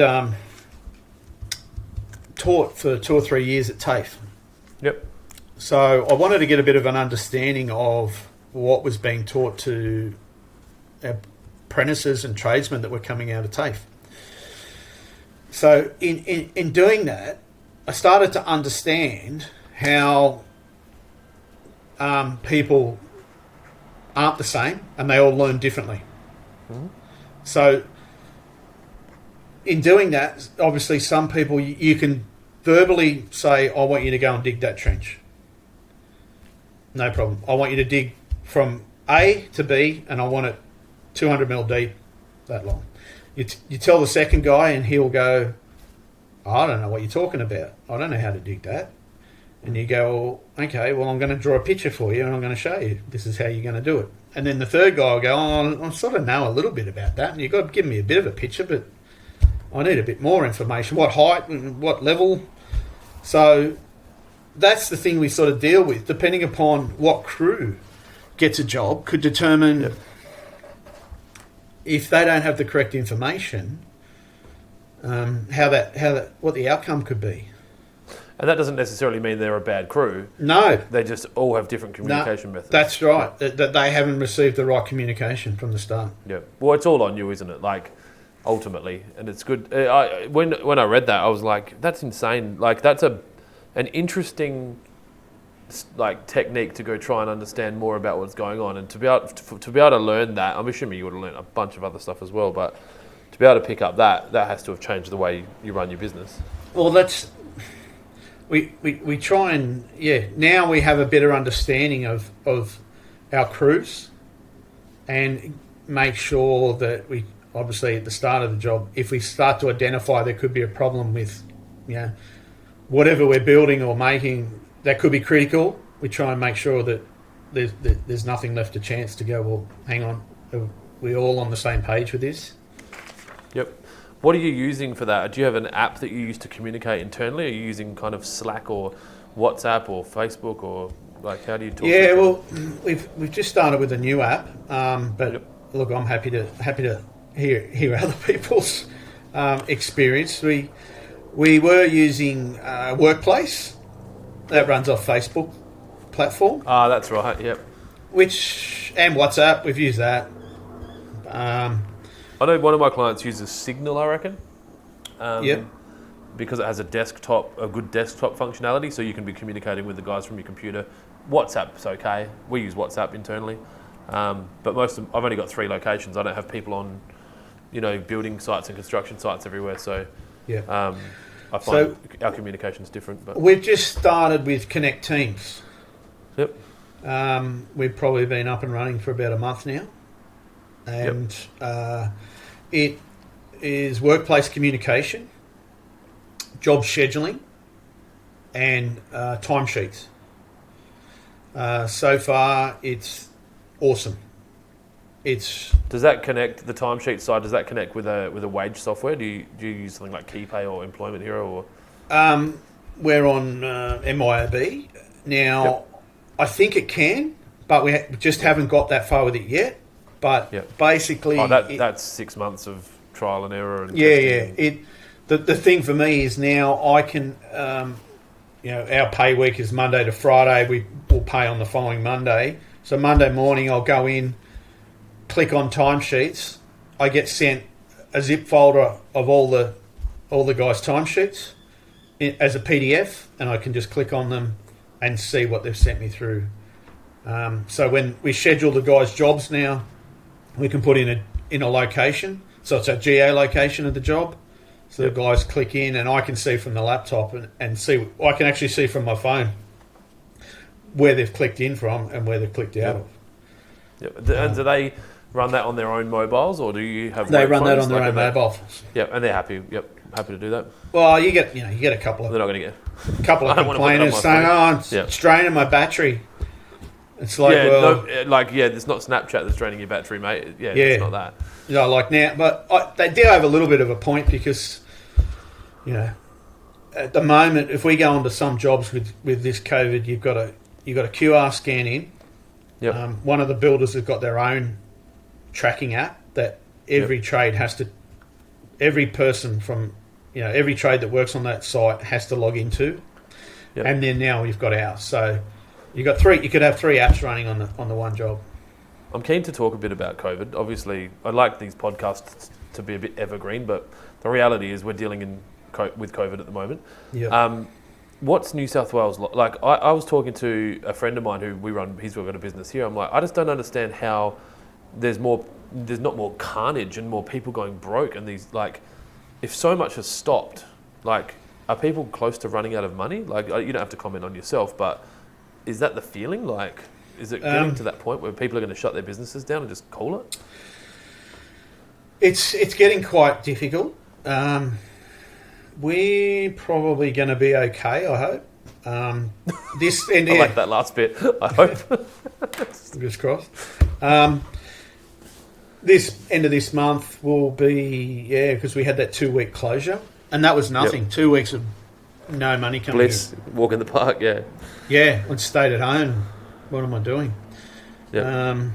taught for 2 or 3 years at TAFE. Yep. So I wanted to get a bit of an understanding of what was being taught to apprentices and tradesmen that were coming out of TAFE. So in doing that, I started to understand how people aren't the same and they all learn differently. Mm-hmm. So in doing that, obviously some people you can verbally say, I want you to go and dig that trench. No problem. I want you to dig from A to B, and I want it 200 mil deep, that long. You tell the second guy, and he'll go, I don't know what you're talking about. I don't know how to dig that. And you go, okay, well, I'm going to draw a picture for you, and I'm going to show you. This is how you're going to do it. And then the third guy will go, I sort of know a little bit about that, and you've got to give me a bit of a picture, but I need a bit more information. What height, what level? So that's the thing we sort of deal with, depending upon what crew gets a job, could determine if they don't have the correct information, what the outcome could be. And that doesn't necessarily mean they're a bad crew. No. They just all have different communication methods. That's right. That they haven't received the right communication from the start. Yeah. Well, it's all on you, isn't it? Like, ultimately. And it's good. When I read that, I was like, that's insane. Like, that's an interesting, like, technique to go try and understand more about what's going on. And to be able to learn that, I'm assuming you would have learned a bunch of other stuff as well, but to be able to pick up that has to have changed the way you run your business. Well, that's... We try and, now we have a better understanding of our crews, and make sure that we, obviously at the start of the job, if we start to identify there could be a problem with, whatever we're building or making that could be critical, we try and make sure that there's nothing left to chance to go, well, hang on, are we all on the same page with this? Yep. What are you using for that? Do you have an app that you use to communicate internally? Are you using kind of Slack or WhatsApp or Facebook, or like how do you talk? Yeah, well, we've just started with a new app, but look, I'm happy to hear other people's experience. We were using Workplace that runs off Facebook platform. Ah, that's right. Yep. And WhatsApp, we've used that. I know one of my clients uses Signal, I reckon. Yep. Because it has a good desktop functionality, so you can be communicating with the guys from your computer. WhatsApp's okay. We use WhatsApp internally. But I've only got 3 locations. I don't have people on, building sites and construction sites everywhere. So, I find our communication's different. But we've just started with Connect Teams. Yep. We've probably been up and running for about a month now. And it is workplace communication, job scheduling, and timesheets. So far, it's awesome. Does that connect the timesheet side? Does that connect with a wage software? Do you use something like KeyPay or Employment Hero? Or we're on MYOB now. Yep. I think it can, but we just haven't got that far with it yet. But basically, that's 6 months of trial and error. And The thing for me is now I can, our pay week is Monday to Friday. We will pay on the following Monday. So Monday morning, I'll go in, click on timesheets. I get sent a zip folder of all the guys' timesheets as a PDF, and I can just click on them and see what they've sent me through. So when we schedule the guys' jobs now, we can put in a location. So it's a GA location of the job. So the guys click in, and I can see from the laptop and see. I can actually see from my phone where they've clicked in from and where they've clicked out of. Yep. And do they run that on their own mobiles, or do you have? They run that on their own mobile. Yeah, and they're happy. Yep, happy to do that. Well, you get a couple of. They're not going to get a couple of complainers saying, it's draining my battery. It's like, it's not Snapchat that's draining your battery, mate. Yeah, it's not that. Like now, but they do have a little bit of a point because, at the moment, if we go onto some jobs with this COVID, you've got a QR scan in. Yep. One of the builders has got their own tracking app that every trade has to, every person from, every trade that works on that site has to log into. Yep. And then now you've got ours. So you could have 3 apps running on the one job. I'm keen to talk a bit about COVID. Obviously, I like these podcasts to be a bit evergreen, but the reality is we're dealing with COVID at the moment. Yeah. What's New South Wales like? I was talking to a friend of mine he's got a business here. I'm like, I just don't understand how there's not more carnage and more people going broke, and these, like, if so much has stopped, like, are people close to running out of money? Like, you don't have to comment on yourself, but is that the feeling? Like, is it getting to that point where people are going to shut their businesses down and just call it? It's getting quite difficult. We're probably going to be okay, I hope. I like that last bit. I hope. Fingers crossed. This end of this month will be, because we had that 2-week closure, and that was nothing. Yep. 2 weeks of no money coming Bliss, in. Walk in the park, yeah. Yeah, I stayed at home. What am I doing? Yep.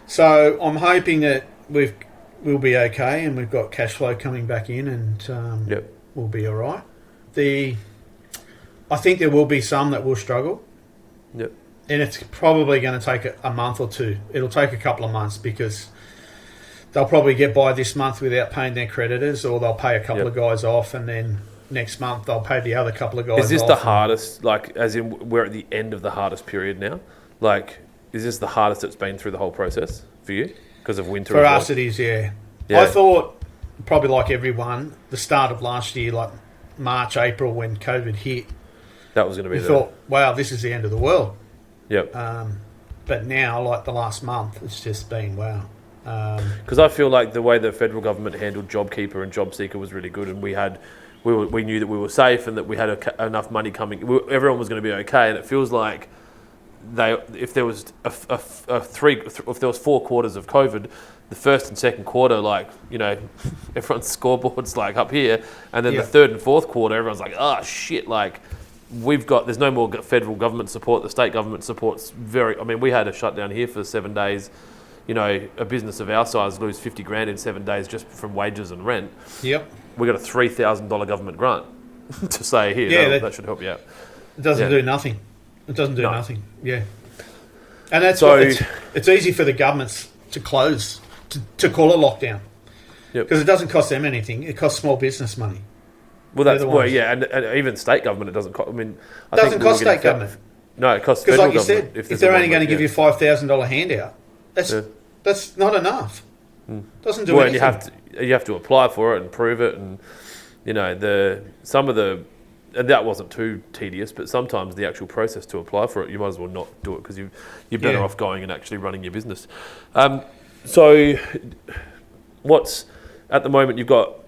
So I'm hoping that we'll be okay, and we've got cash flow coming back in, and we'll be all right. I think there will be some that will struggle. Yep. And it's probably going to take a month or two. It'll take a couple of months because they'll probably get by this month without paying their creditors, or they'll pay a couple of guys off, and then next month they'll pay the other couple of guys off. Is this the hardest, like, as in we're at the end of the hardest period now? Like, is this the hardest it's been through the whole process for you? Because of winter? For us it is, yeah. I thought, probably like everyone, the start of last year, like March, April, when COVID hit, that was going to be thought, wow, this is the end of the world. Yep. But now, like the last month, it's just been wow. Because I feel like the way the federal government handled JobKeeper and JobSeeker was really good, and we knew that we were safe and that we had enough money coming. Everyone was going to be okay, and it feels like if there was if there was 4 quarters of COVID, the first and second quarter, like, you know, everyone's scoreboard's like up here, and then the third and fourth quarter, everyone's like, oh shit, like there's no more federal government support. The state government support's we had a shutdown here for 7 days. You know, a business of our size lose 50 grand in 7 days just from wages and rent. Yep. We got a $3,000 government grant to say here. That should help you out. It doesn't do nothing. It doesn't do nothing. Yeah. And that's so, it's easy for the governments to close, to call a lockdown. Yep. Because it doesn't cost them anything. It costs small business money. Well, and even state government, it doesn't cost. I mean, it doesn't cost state government. No, it costs federal government. Because, like you said, if they're only going to give you $5,000 handout, that's not enough. Doesn't do anything. And you have to apply for it and prove it, and you know and that wasn't too tedious, but sometimes the actual process to apply for it, you might as well not do it because you're better off going and actually running your business. So, what's at the moment you've got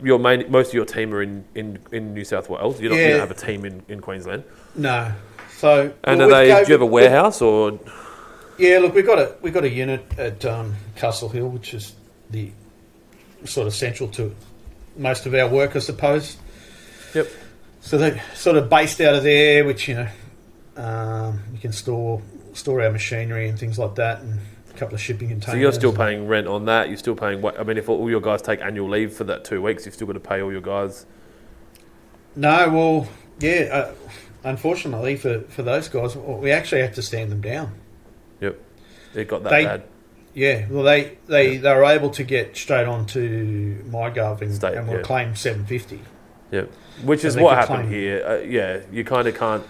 most of your team are in New South Wales. You don't have a team in Queensland. No. So and do you have a warehouse or? Yeah, look, we got a unit at Castle Hill, which is the sort of central to most of our work, I suppose. Yep. So they're sort of based out of there, which you can store our machinery and things like that, and a couple of shipping containers. So you're still paying rent on that. You're still paying. I mean, if all your guys take annual leave for that 2 weeks, you've still got to pay all your guys. No, well, yeah. Unfortunately for those guys, we actually have to stand them down. Yep, it got that bad. Yeah, well, they were able to get straight on to MyGov and will claim $750. Yep, which is what happened here. You kind of can't.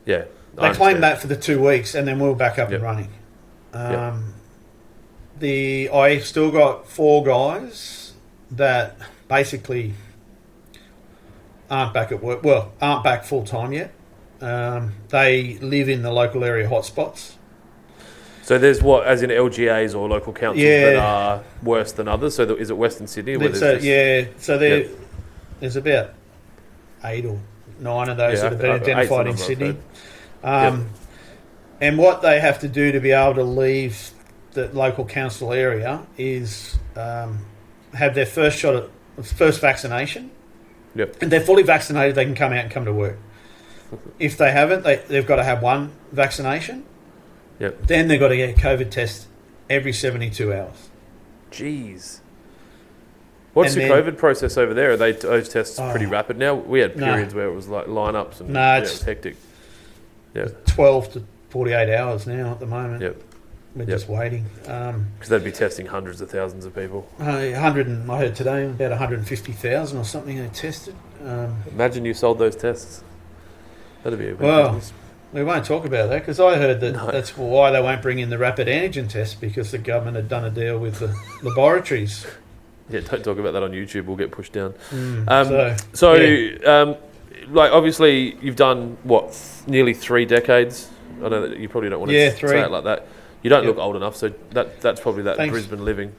Yeah, they claimed that for the 2 weeks, and then we were back up and running. I still got 4 guys that basically aren't back at work. Well, aren't back full time yet. They live in the local area hotspots. So there's as in LGAs or local councils that are worse than others. So is it Western Sydney? There's about 8 or 9 of those that have been identified in Sydney. And what they have to do to be able to leave the local council area is have their first vaccination. Yep. And they're fully vaccinated, they can come out and come to work. If they haven't, they've got to have 1 vaccination. Yep. Then they've got to get a COVID test every 72 hours. Jeez. What's the COVID process over there? Are those tests pretty rapid now? We had periods where it was like lineups and it was hectic. Yeah. 12 to 48 hours now at the moment. Yep. We're just waiting. Because they'd be testing hundreds of thousands of people. I heard today about 150,000 or something they tested. Imagine you sold those tests. That'd be a big business. We won't talk about that because I heard that's why they won't bring in the rapid antigen test, because the government had done a deal with the laboratories. Yeah, don't talk about that on YouTube. We'll get pushed down. Like obviously you've done nearly 3 decades. I know that you probably don't want to say it like that. You don't look old enough, so that's probably that Brisbane living.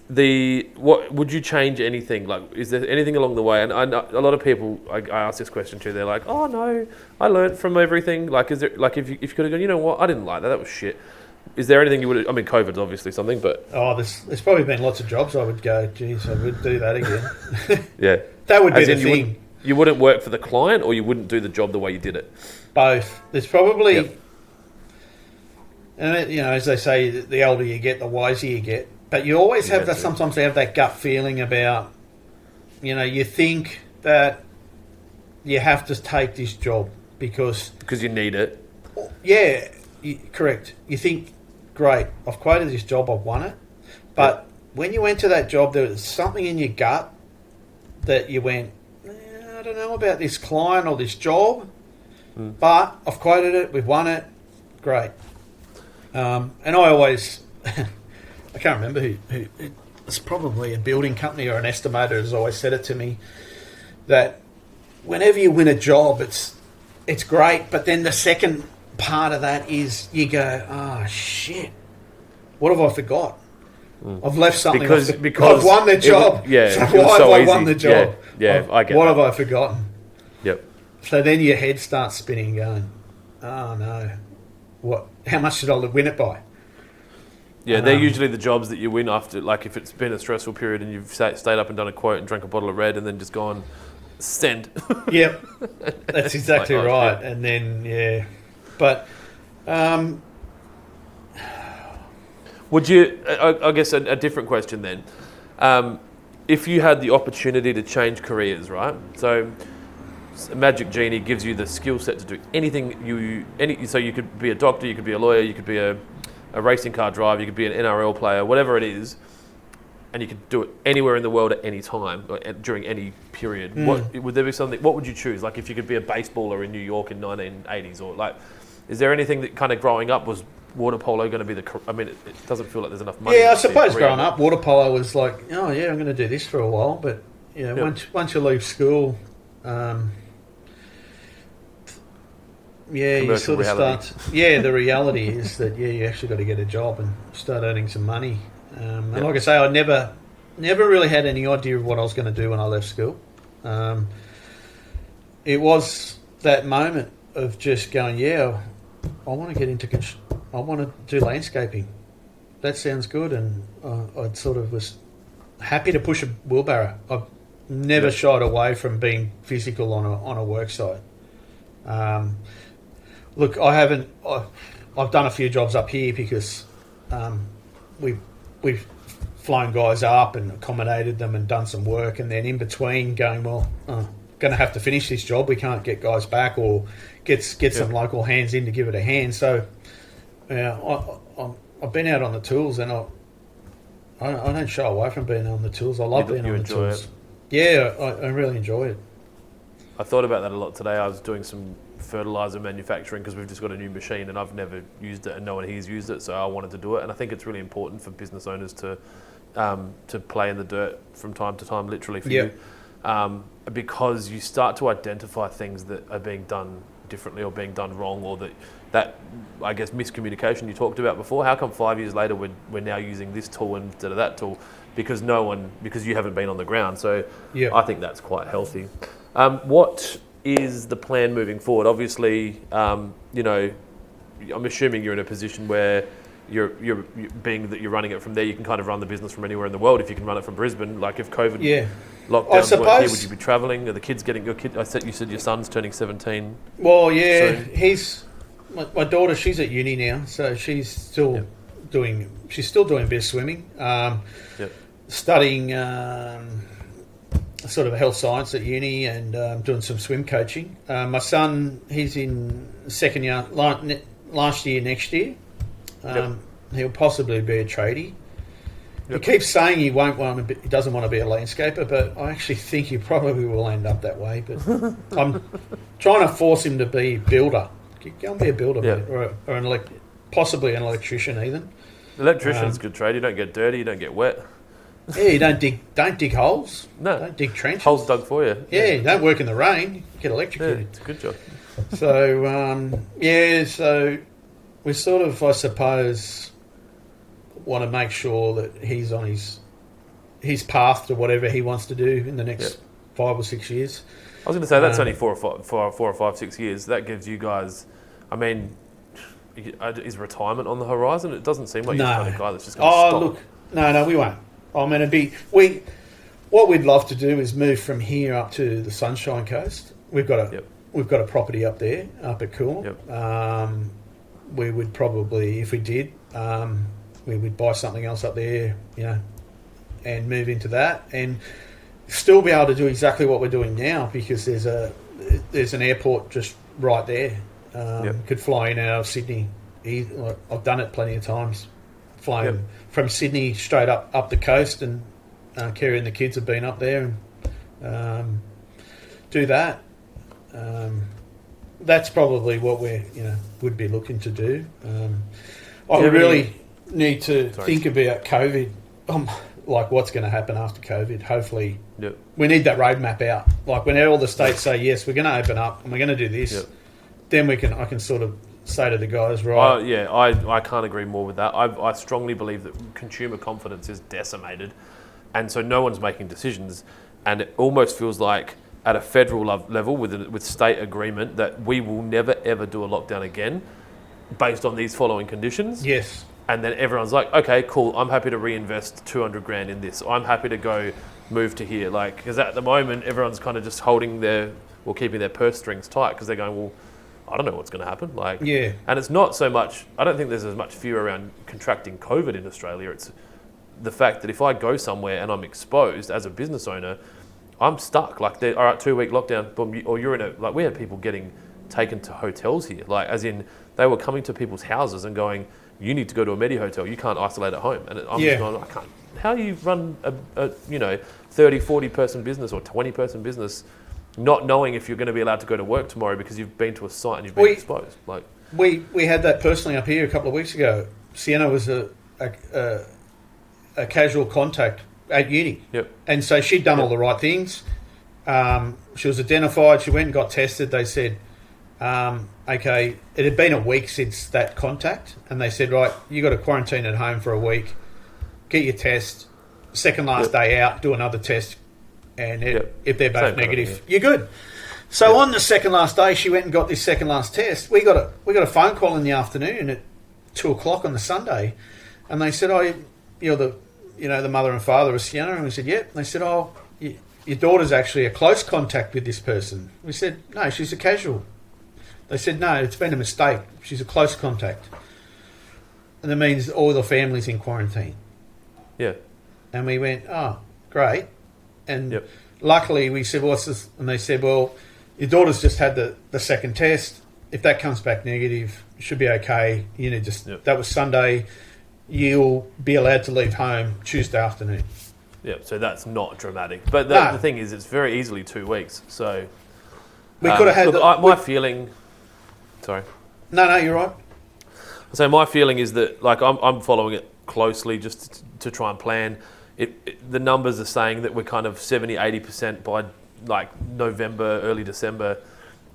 What would you change anything? Like, is there anything along the way? And I know a lot of people, I ask this question too. They're like, "Oh no, I learned from everything." Like, is there if you could have gone, you know what, I didn't like that. That was shit. Is there anything you would? I mean, COVID's obviously something, but there's probably been lots of jobs I would go, geez, I would do that again. Yeah, that would be the thing. You wouldn't work for the client, or you wouldn't do the job the way you did it. Both. There's probably, and as they say, the older you get, the wiser you get. But you always have that. Sometimes you have that gut feeling about, you think that you have to take this job because you need it. Yeah, correct. You think, great, I've quoted this job, I've won it. But when you went to that job, there was something in your gut that you went, I don't know about this client or this job, but I've quoted it, we've won it, great. And I always... I can't remember who. It's probably a building company or an estimator has always said it to me that whenever you win a job, it's great. But then the second part of that is you go, oh shit, what have I forgot? I've left something. Because I've won the job. So why have I won the job? Yeah, I get what that. have I forgotten? Yep. So then your head starts spinning, going, oh no, what? How much did I win it by? Yeah, they're usually the jobs that you win after, like if it's been a stressful period and you've stayed up and done a quote and drank a bottle of red and then just gone, send. Yep, that's exactly like, oh, right. shit. And then, but would you, I guess a different question then, if you had the opportunity to change careers, right? So a magic genie gives you the skill set to do anything so you could be a doctor, you could be a lawyer, you could be a racing car driver, you could be an NRL player, whatever it is, and you could do it anywhere in the world at any time, or during any period. Would there be something, what would you choose? Like if you could be a baseballer in New York in 1980s, or like, is there anything that kind of growing up was water polo going to be it doesn't feel like there's enough money. Yeah, I suppose growing up, water polo was like, oh yeah, I'm going to do this for a while, but once you leave school, you sort of start. Yeah, the reality is that you actually got to get a job and start earning some money. And like I say, I never really had any idea of what I was going to do when I left school. It was that moment of just going, I want to get into I want to do landscaping. That sounds good, and I sort of was happy to push a wheelbarrow. I've never shied away from being physical on a work site. Look, I haven't. I've done a few jobs up here because we've flown guys up and accommodated them and done some work, and then in between going, going to have to finish this job. We can't get guys back or get some local hands in to give it a hand. So I've been out on the tools, and I don't shy away from being on the tools. I love being on the tools. Yeah, I really enjoy it. I thought about that a lot today. I was doing some fertilizer manufacturing because we've just got a new machine and I've never used it and no one here's used it, so I wanted to do it. And I think it's really important for business owners to play in the dirt from time to time, literally for you, because you start to identify things that are being done differently or being done wrong, or that I guess miscommunication you talked about before. How come 5 years later we're now using this tool instead of that tool? Because you haven't been on the ground. So I think that's quite healthy. What is the plan moving forward? Obviously, I'm assuming you're in a position where you're being that you're running it from there, you can kind of run the business from anywhere in the world if you can run it from Brisbane. Like if COVID lockdowns weren't here, would you be travelling? Are the kids getting your kid? You said your son's turning 17. Well, yeah, he's my daughter. She's at uni now, so she's still doing a bit of swimming, studying sort of health science at uni, and doing some swim coaching. My son, he's in second year, last year, next year. He'll possibly be a tradie. He keeps saying he doesn't want to be a landscaper, but I actually think he probably will end up that way. But I'm trying to force him to be a builder. Go and be a builder, mate, or possibly an electrician even. Electrician's a good trade. You don't get dirty, you don't get wet. Yeah, you don't dig holes. No. Don't dig trenches. Holes dug for you. Yeah, you don't work in the rain. You get electrocuted. Yeah, it's a good job. So, so we sort of, I suppose, want to make sure that he's on his path to whatever he wants to do in the next 5 or 6 years. I was going to say, that's only 4 or 5, 6 years. That gives you guys, is retirement on the horizon? It doesn't seem like you're the kind of guy that's just going to stop. Look, no, we won't. What we'd love to do is move from here up to the Sunshine Coast. We've got a property up there, up at Coolum. We would probably, if we did, we would buy something else up there, and move into that, and still be able to do exactly what we're doing now, because there's an airport just right there. Could fly in and out of Sydney. I've done it plenty of times. Flown from Sydney straight up the coast, and Kerry and the kids have been up there and do that. That's probably what would be looking to do. I really need to think about COVID, like what's going to happen after COVID. Hopefully, we need that roadmap out. Like when all the states say yes, we're going to open up and we're going to do this, then I can sort of say to the guys, right? I can't agree more with that. I strongly believe that consumer confidence is decimated, and so no one's making decisions, and it almost feels like at a federal level with state agreement that we will never ever do a lockdown again based on these following conditions. Yes. And then everyone's like, okay, cool, I'm happy to reinvest 200 grand in this. I'm happy to go move to here. Like, because at the moment, everyone's kind of just keeping their purse strings tight because they're going, well, I don't know what's going to happen. Like, yeah. And it's not so much, I don't think there's as much fear around contracting COVID in Australia. It's the fact that if I go somewhere and I'm exposed as a business owner, I'm stuck. Like, all right, 2-week lockdown, boom, or you're in a, like, we had people getting taken to hotels here. Like, as in, they were coming to people's houses and going, you need to go to a Medi hotel. You can't isolate at home. And I'm just going, I can't. How do you run a 30, 40 person business or 20 person business not knowing if you're going to be allowed to go to work tomorrow because you've been to a site and you've been exposed? Like, we had that personally up here a couple of weeks ago. Sienna was a casual contact at uni. Yep. And so she'd done all the right things. She was identified. She went and got tested. They said, okay, it had been a week since that contact. And they said, right, you got to quarantine at home for a week. Get your test. Second last day out, do another test. And if they're both negative, you're good. So on the second last day, she went and got this second last test. We got a phone call in the afternoon at 2:00 on the Sunday. And they said, oh, you're the mother and father of Sienna? And we said, yep. And they said, oh, your daughter's actually a close contact with this person. We said, no, she's a casual. They said, no, it's been a mistake. She's a close contact. And that means all the family's in quarantine. Yeah. And we went, oh, great. And luckily we said, what's this? And they said, well, your daughter's just had the second test. If that comes back negative, it should be okay. That was Sunday. You'll be allowed to leave home Tuesday afternoon. Yeah, so that's not dramatic. But the thing is, it's very easily 2 weeks. So we could have had my feeling. Sorry. No, you're right. So my feeling is that, like, I'm following it closely just to try and plan. The numbers are saying that we're kind of 70-80% by like November, early December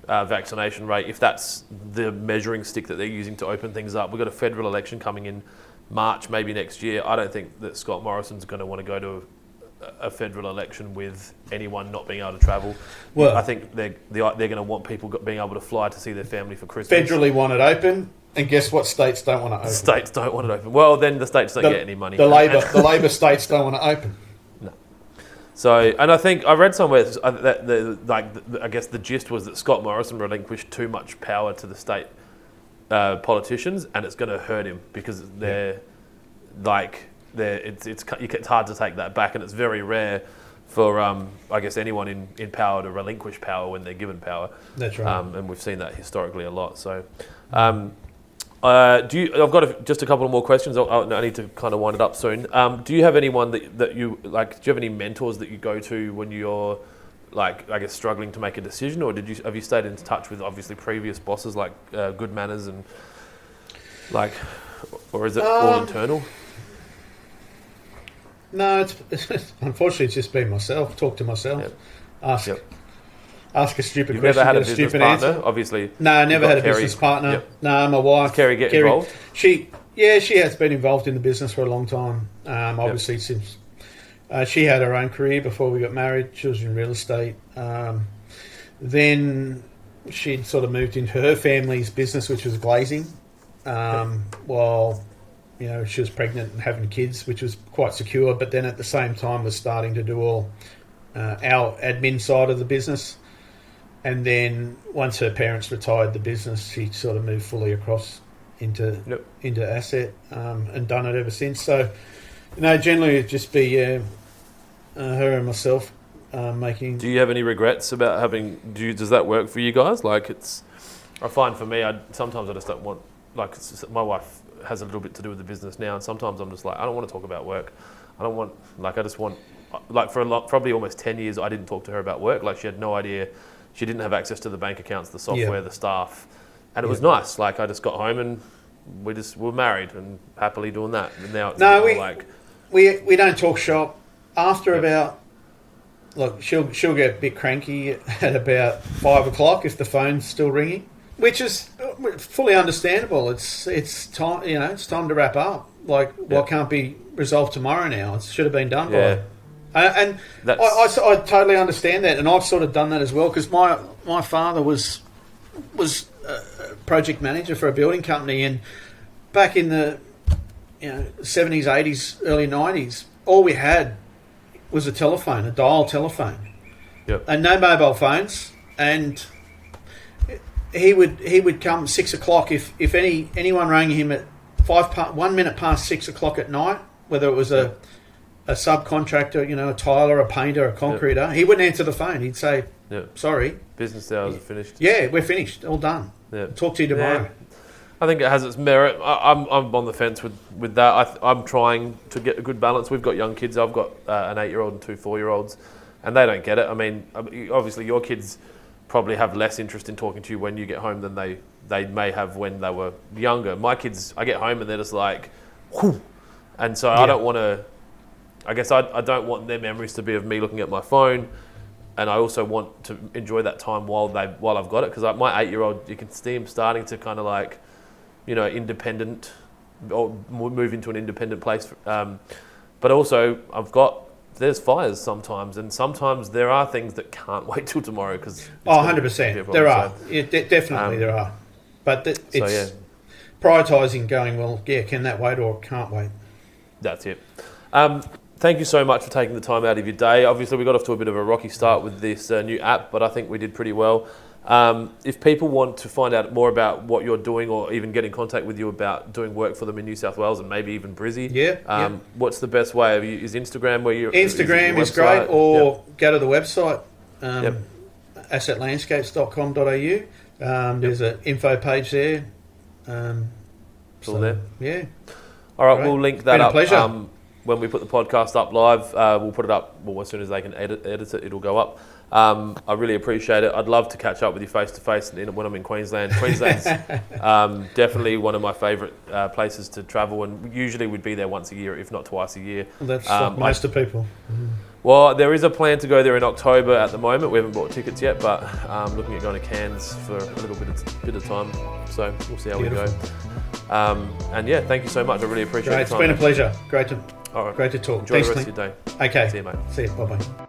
vaccination rate. If that's the measuring stick that they're using to open things up, we've got a federal election coming in March, maybe next year. I don't think that Scott Morrison's going to want to go to a federal election with anyone not being able to travel. Well, I think they're going to want people being able to fly to see their family for Christmas. Federally want it open, and guess what? States don't want it open. States don't want it open. Well, then the states don't get any money. The Labor states don't want it open. No. So, and I think I read somewhere that I guess the gist was that Scott Morrison relinquished too much power to the state politicians, and it's going to hurt him because it's hard to take that back, and it's very rare for I guess anyone in power to relinquish power when they're given power. That's right. And we've seen that historically a lot. So, I've got just a couple of more questions. I need to kind of wind it up soon. Do you have anyone that you like? Do you have any mentors that you go to when you're like, I guess, struggling to make a decision, or have you stayed in touch with obviously previous bosses like Good Manners and like, or is it all internal? No, it's unfortunately it's just been myself. Talk to myself. Yep. Ask a stupid You've question. Never had a business partner, answer. Obviously. No, I never had a business partner. Yep. No, my wife. Does Kerry get involved? She has been involved in the business for a long time. Obviously since she had her own career before we got married. She was in real estate. Then she'd sort of moved into her family's business, which was glazing, while she was pregnant and having kids, which was quite secure. But then at the same time was starting to do all our admin side of the business. And then once her parents retired the business, she sort of moved fully across into asset and done it ever since. So, generally it'd just be her and myself making. Do you have any regrets about having? Does that work for you guys? Like, I find for me, sometimes I just don't want. Like, my wife has a little bit to do with the business now, and sometimes I'm just like, I don't want to talk about work. I don't want. Like, I just want. Like, probably almost 10 years, I didn't talk to her about work. Like, she had no idea. She didn't have access to the bank accounts, the software, the staff. And it was nice. Like, I just got home and we were married and happily doing that. And now it's we don't talk shop. After about, look, she'll get a bit cranky at about 5 o'clock if the phone's still ringing, which is fully understandable. It's time. It's time to wrap up. Like, what can't be resolved tomorrow now? It should have been done by. And I totally understand that, and I've sort of done that as well, because my father was a project manager for a building company, and back in the 70s, 80s, early 90s, all we had was a telephone, a dial telephone, and no mobile phones. And he would come 6 o'clock if anyone rang him at 1 minute past 6 o'clock at night, whether it was a subcontractor, a tiler, a painter, a concreter. He wouldn't answer the phone. He'd say, sorry. Business hours are finished. Yeah, we're finished. All done. Talk to you tomorrow. Yeah. I think it has its merit. I'm on the fence with that. I'm trying to get a good balance. We've got young kids. I've got an 8-year-old and 2 4-year-olds, and they don't get it. I mean, obviously your kids probably have less interest in talking to you when you get home than they may have when they were younger. My kids, I get home and they're just like, whew. And so I don't want to... I guess I don't want their memories to be of me looking at my phone, and I also want to enjoy that time while I've got it, because my 8-year-old, you can see him starting to kind of like, independent, or move into an independent place. But also, there's fires sometimes, and sometimes there are things that can't wait till tomorrow. 100%. There are. Definitely there are. But it's prioritising, going, well, can that wait or can't wait? That's it. Thank you so much for taking the time out of your day. Obviously, we got off to a bit of a rocky start with this new app, but I think we did pretty well. If people want to find out more about what you're doing, or even get in contact with you about doing work for them in New South Wales and maybe even Brizzy, what's the best way? Is Instagram where you're... Instagram is great, or go to the website, assetlandscapes.com.au. There's an info page there. It's all there? Yeah. All right, we'll link that up. Pleasure. When we put the podcast up live, we'll put it up as soon as they can edit it, it'll go up. I really appreciate it. I'd love to catch up with you face to face when I'm in Queensland. Queensland's definitely one of my favourite places to travel, and usually we'd be there once a year, if not twice a year. That's like most of people. Well, there is a plan to go there in October at the moment. We haven't bought tickets yet, but looking at going to Cairns for a little bit of time. So we'll see how we go. And thank you so much. I really appreciate it. It's been a pleasure. Great to talk. Enjoy the rest of your day. Okay. See you, mate. See you. Bye-bye.